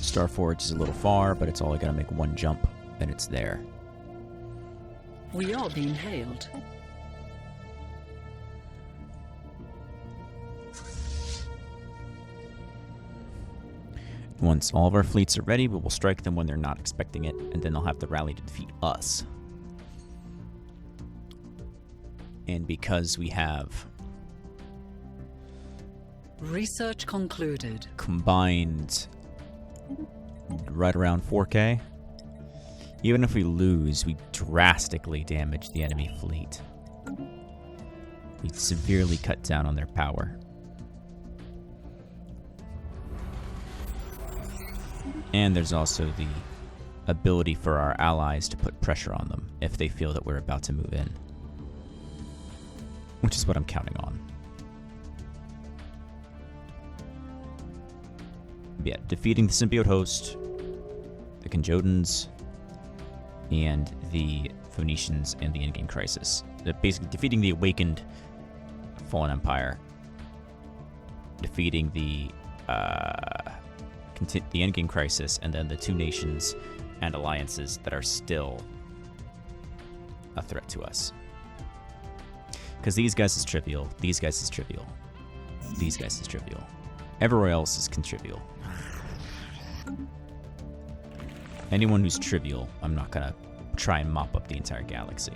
S1: Starforge is a little far, but it's only got to make one jump, and it's there.
S2: We are being hailed.
S1: Once all of our fleets are ready, we will strike them when they're not expecting it, and then they'll have to rally to defeat us. And because we have
S2: Research concluded.
S1: combined right around 4K, even if we lose, we drastically damage the enemy fleet. We severely cut down on their power. And there's also the ability for our allies to put pressure on them if they feel that we're about to move in. Which is what I'm counting on. Yeah, defeating the symbiote host, the Kenjodans, and the Phoenicians and the endgame crisis. Basically defeating the awakened Fallen Empire. Defeating the endgame crisis, and then the two nations and alliances that are still a threat to us. Because these guys is trivial, these guys is trivial, these guys is trivial. Everywhere else is contrivial. Anyone who's trivial, I'm not gonna try and mop up the entire galaxy.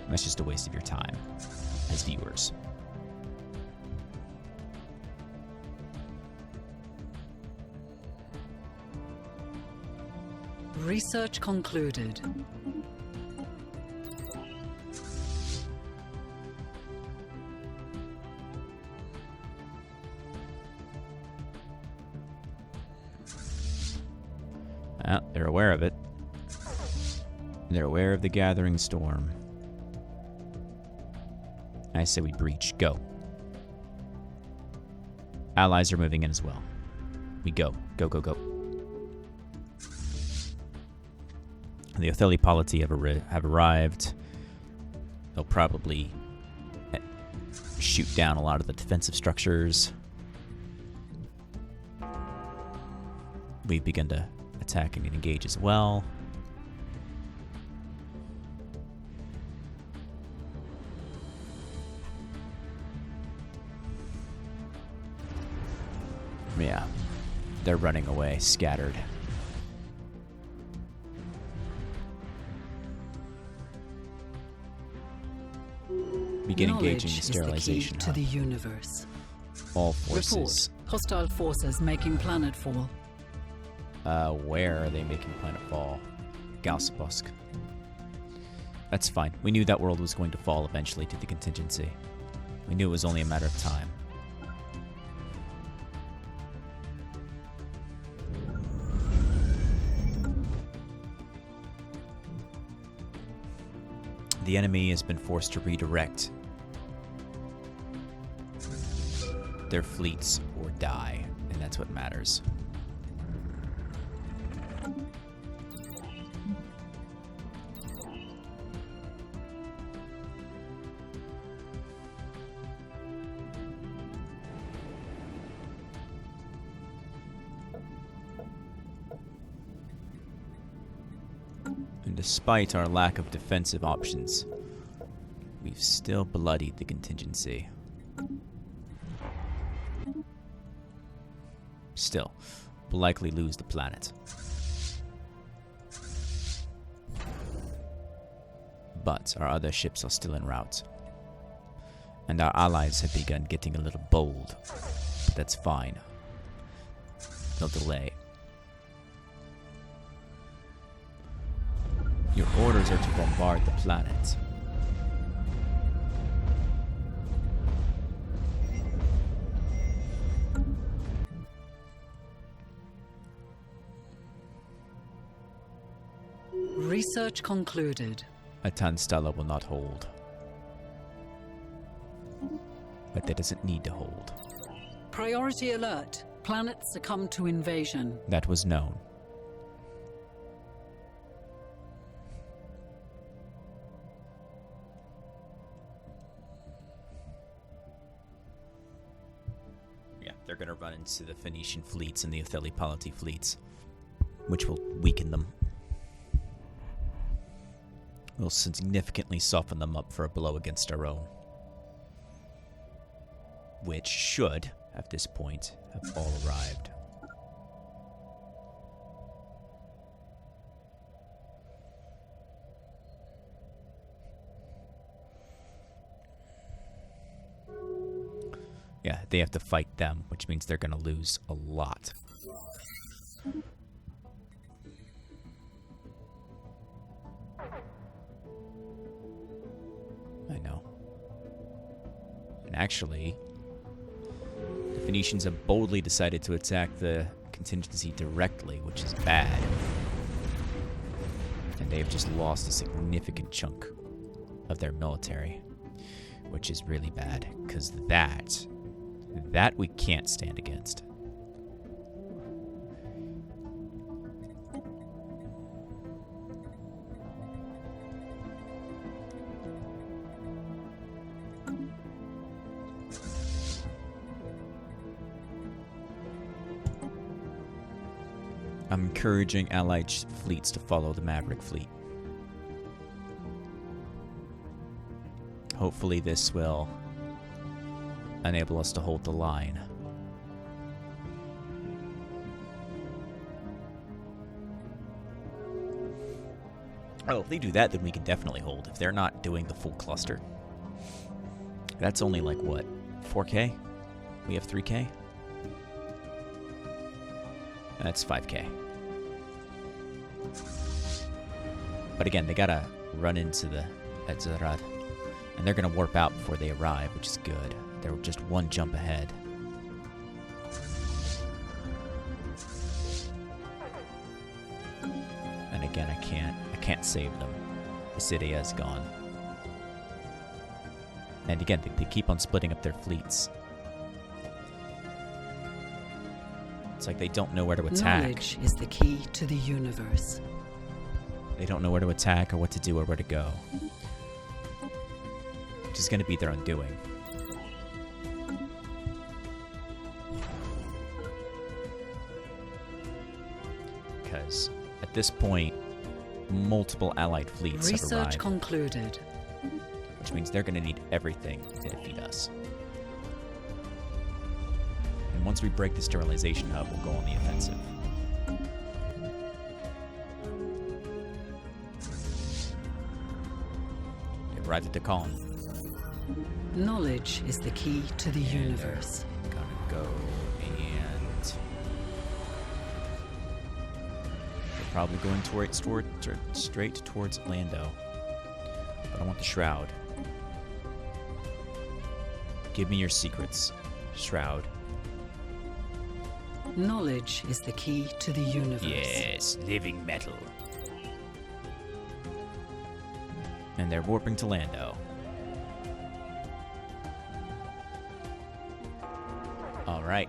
S1: That's just a waste of your time as viewers.
S2: Research concluded.
S1: They're aware of it. They're aware of the gathering storm. I say we breach. Go. Allies are moving in as well. We go. Go, go, go. The Otheli Polity have arrived. They'll probably shoot down a lot of the defensive structures. We've begun to attack and engage as well. Yeah, they're running away, scattered. Begin engaging the sterilization
S2: to
S1: hub.
S2: the universe.
S1: All forces.
S2: Report. Hostile forces making planetfall.
S1: Where are they making planetfall? Galsabosk. That's fine. We knew that world was going to fall eventually to the contingency. We knew it was only a matter of time. The enemy has been forced to redirect their fleets or die, and that's what matters. And despite our lack of defensive options, we've still bloodied the Contingency. Still, we'll likely lose the planet. But our other ships are still en route. And our allies have begun getting a little bold. But that's fine. No delay. Your orders are to bombard the planet.
S2: Research concluded.
S1: A Stella will not hold. But that doesn't need to hold.
S2: Priority alert. Planet succumb to invasion.
S1: That was known. Yeah, they're gonna run into the Phoenician fleets and the Othelipalati fleets, which will weaken them. Will significantly soften them up for a blow against our own. Which should, at this point, have all arrived. Yeah, they have to fight them, which means they're gonna lose a lot. I know. And actually, the Phoenicians have boldly decided to attack the Contingency directly, which is bad. And they have just lost a significant chunk of their military, which is really bad, because that we can't stand against. I'm encouraging allied fleets to follow the Maverick fleet. Hopefully this will enable us to hold the line. Oh, if they do that, then we can definitely hold. If they're not doing the full cluster. That's only like, what, 4K? We have 3K? That's 5K. But again, they gotta run into the Etzerad. And they're gonna warp out before they arrive, which is good. They're just one jump ahead. And again, I can't save them. The city is gone. And again, they keep on splitting up their fleets. It's like they don't know where to attack.
S2: Knowledge is the key to the universe.
S1: They don't know where to attack or what to do or where to go. Which is going to be their undoing. Because at this point, multiple allied fleets have arrived.
S2: Research concluded.
S1: Which means they're going to need everything to defeat us. And once we break the sterilization hub, we'll go on the offensive. They arrived at the column.
S2: Knowledge is the key to the universe.
S1: Gonna go and we're probably going straight towards Lando. But I want the Shroud. Give me your secrets, Shroud.
S2: Knowledge is the key to the universe.
S1: Yes, living metal. And they're warping to Lando. Alright.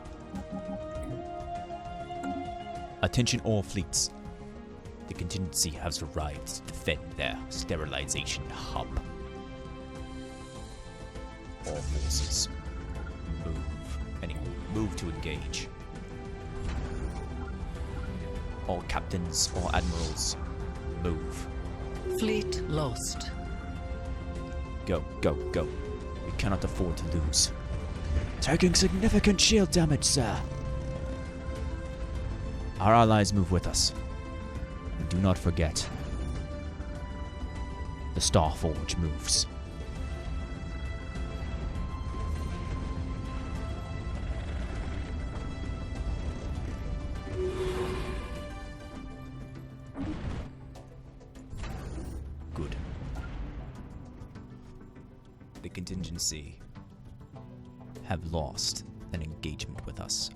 S1: Attention all fleets. The Contingency has arrived to defend their sterilization hub. All forces, move to engage. All captains, all admirals, Move.
S2: Fleet lost.
S1: Go, go, go. We cannot afford to lose. Taking significant shield damage, sir. Our allies move with us. And do not forget, the Starforge moves. Good. The Contingency have lost an engagement with us.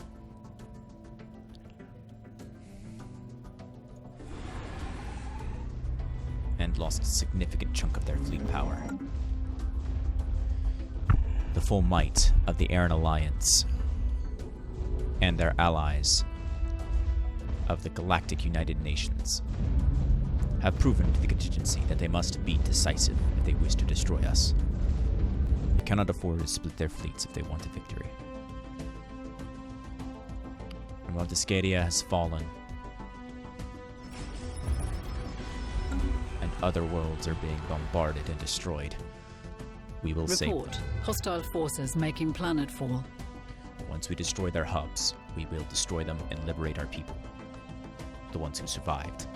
S1: And lost a significant chunk of their fleet power. The full might of the Aran Alliance and their allies of the Galactic United Nations have proven to the Contingency that they must be decisive if they wish to destroy us. They cannot afford to split their fleets if they want a victory. And while Discadia has fallen, and other worlds are being bombarded and destroyed, we will save them.
S2: Report. Hostile forces making planetfall.
S1: Once we destroy their hubs, we will destroy them and liberate our people. The ones who survived.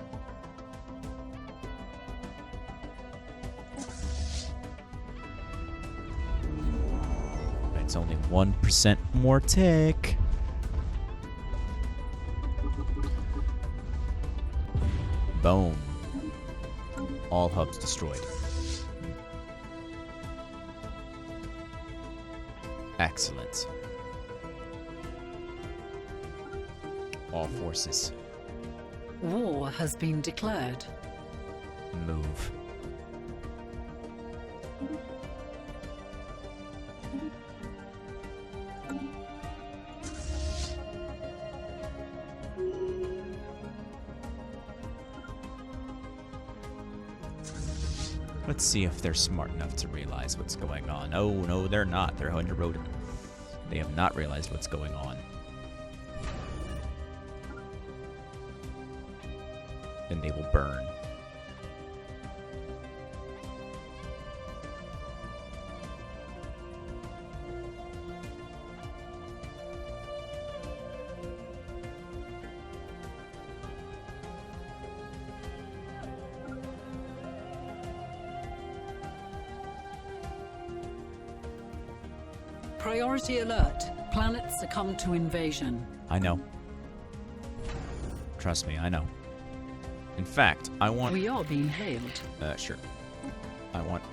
S1: It's only 1% more tick. Boom. All hubs destroyed. Excellent. All forces.
S2: War has been declared.
S1: Move. Let's see if they're smart enough to realize what's going on. Oh, no, they're not. They're under Rodin. They have not realized what's going on. Then they will burn.
S2: Priority alert. Planets succumb to invasion.
S1: I know. Trust me, I know. In fact, I want...
S2: We are being hailed.
S1: Sure. I want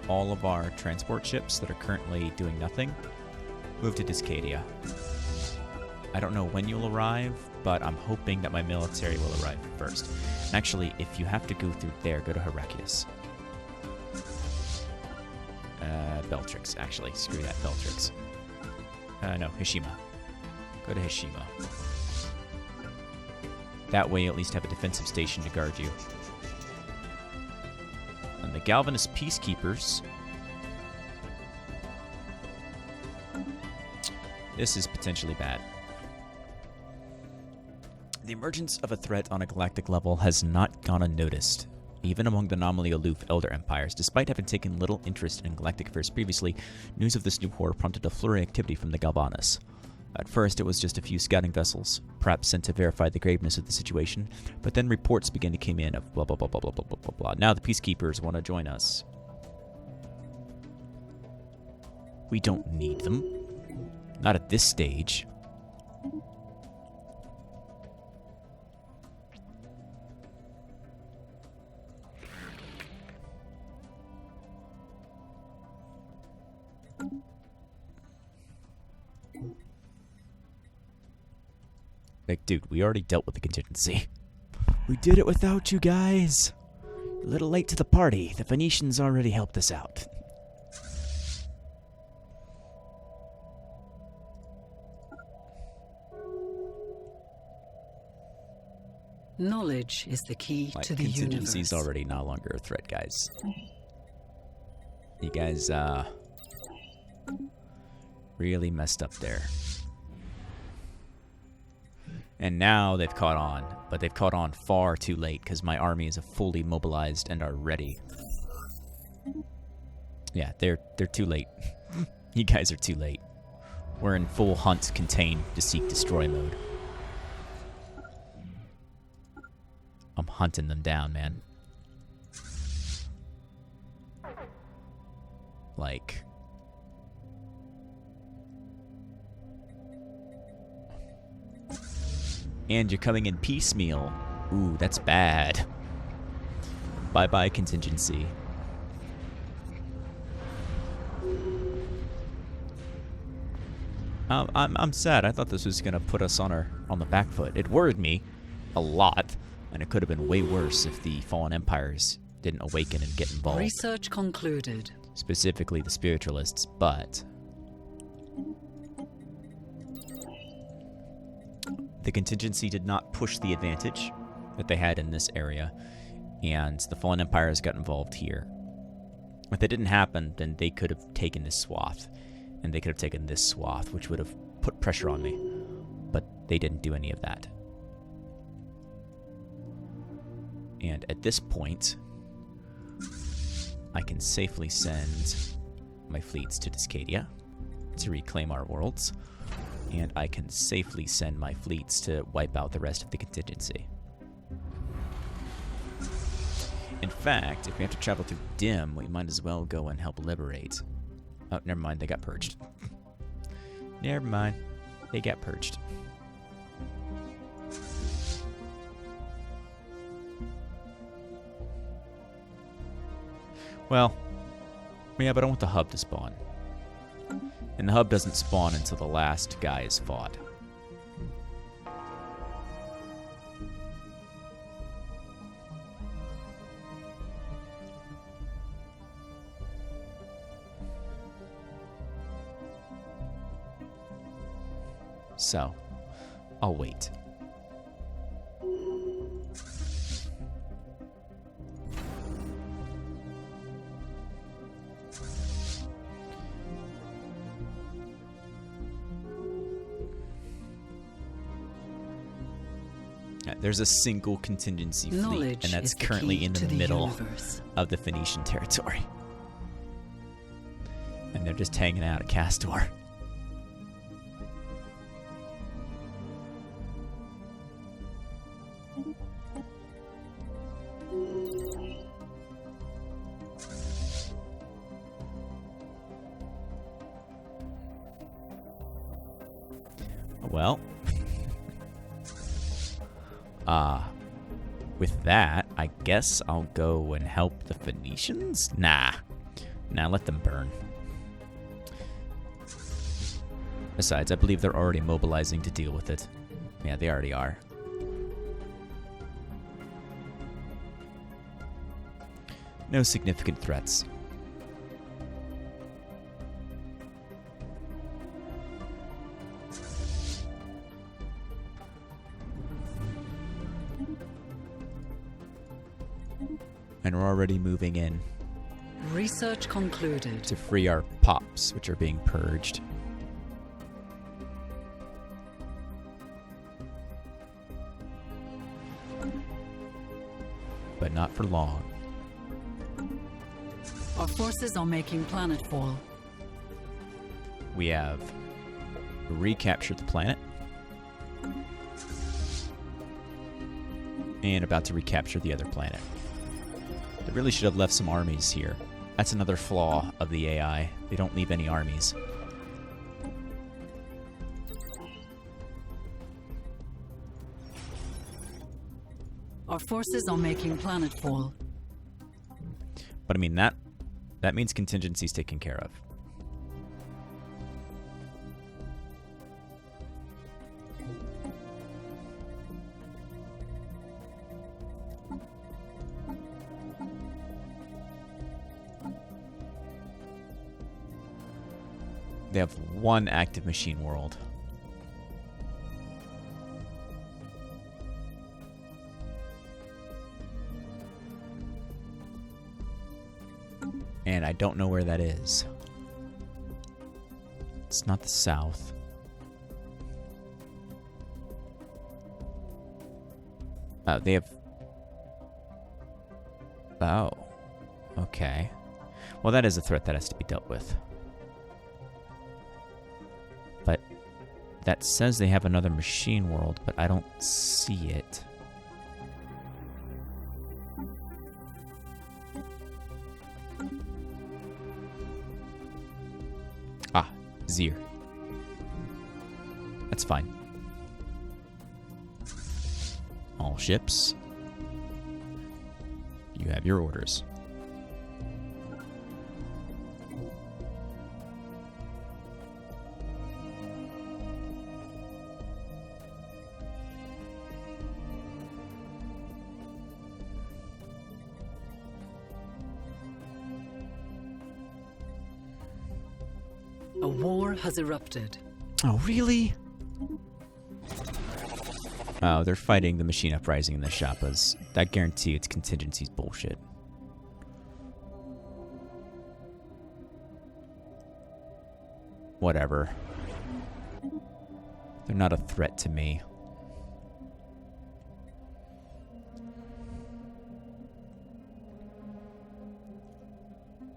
S1: all of our transport ships that are currently doing nothing move to Discadia. I don't know when you'll arrive, but I'm hoping that my military will arrive first. And actually, if you have to go through there, go to Heraclius. Beltrix, actually. Screw that, Beltrix. No, Hishima. Go to Hishima. That way you at least have a defensive station to guard you. And the Galvanist Peacekeepers... This is potentially bad. The emergence of a threat on a galactic level has not gone unnoticed. Even among the nominally aloof Elder Empires, despite having taken little interest in galactic affairs previously, news of this new horror prompted a flurry of activity from the Galvanis. At first, it was just a few scouting vessels, perhaps sent to verify the graveness of the situation, but then reports began to come in of blah blah blah blah blah blah blah blah blah. Now the Peacekeepers want to join us. We don't need them. Not at this stage. Like, dude, we already dealt with the Contingency. We did it without you guys. A little late to the party. The Phoenicians already helped us out.
S2: Knowledge is the key to the universe.
S1: Contingency's already no longer a threat, guys. You guys, really messed up there. And now they've caught on, but they've caught on far too late because my army is fully mobilized and are ready. Yeah, they're too late. You guys are too late. We're in full hunt, contain, to seek, destroy mode. I'm hunting them down, man. Like... And you're coming in piecemeal. Ooh, that's bad. Bye-bye, contingency. I'm sad. I thought this was gonna put us on the back foot. It worried me a lot, and it could have been way worse if the fallen empires didn't awaken and get involved.
S2: Research concluded.
S1: Specifically the spiritualists, but the contingency did not push the advantage that they had in this area, and the fallen empires got involved here. If that didn't happen, then they could have taken this swath, and they could have taken this swath, which would have put pressure on me. But they didn't do any of that. And at this point, I can safely send my fleets to Discadia to reclaim our worlds, and I can safely send my fleets to wipe out the rest of the contingency. In fact, if we have to travel through Dim, we might as well go and help liberate. Oh, never mind, they got purged. Never mind, they got purged. Well, yeah, but I want the hub to spawn. And the hub doesn't spawn until the last guy is fought. So, I'll wait. There's a single contingency fleet, and that's currently in the middle of the Phoenician territory. And they're just hanging out at Castor. Well, with that, I guess I'll go and help the Phoenicians? Nah, let them burn. Besides, I believe they're already mobilizing to deal with it. Yeah, they already are. No significant threats. And we're already moving in.
S2: Research concluded.
S1: To free our pops, which are being purged. But not for long.
S2: Our forces are making planetfall.
S1: We have recaptured the planet. And about to recapture the other planet. They really should have left some armies here. That's another flaw of the AI. They don't leave any armies.
S2: Our forces are making planetfall.
S1: But I mean, that means contingency's taken care of. They have one active machine world. And I don't know where that is. It's not the south. Oh, they have... Oh. Okay. Well, that is a threat that has to be dealt with. But that says they have another machine world, but I don't see it. Ah, Zir. That's fine. All ships. You have your orders.
S2: A war has erupted.
S1: Oh, really? Oh, they're fighting the machine uprising in the Shappas. That guarantee it's contingency's bullshit. Whatever. They're not a threat to me.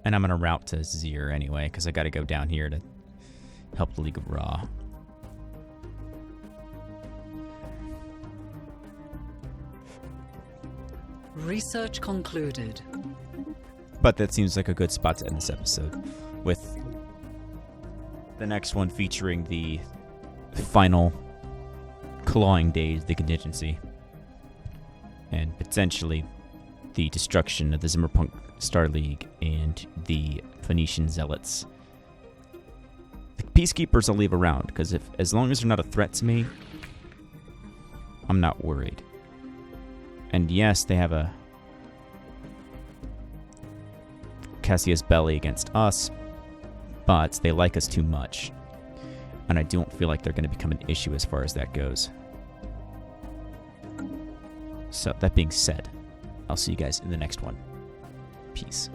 S1: And I'm gonna route to Zir anyway, because I gotta go down here to help the League of Ra.
S2: Research concluded.
S1: But that seems like a good spot to end this episode, with the next one featuring the final clawing days, the contingency, and potentially the destruction of the Zimmerpunk Star League and the Phoenician Zealots. The Peacekeepers I'll leave around, because as long as they're not a threat to me, I'm not worried. And yes, they have a Cassius Belli against us, but they like us too much. And I don't feel like they're going to become an issue as far as that goes. So, that being said, I'll see you guys in the next one. Peace.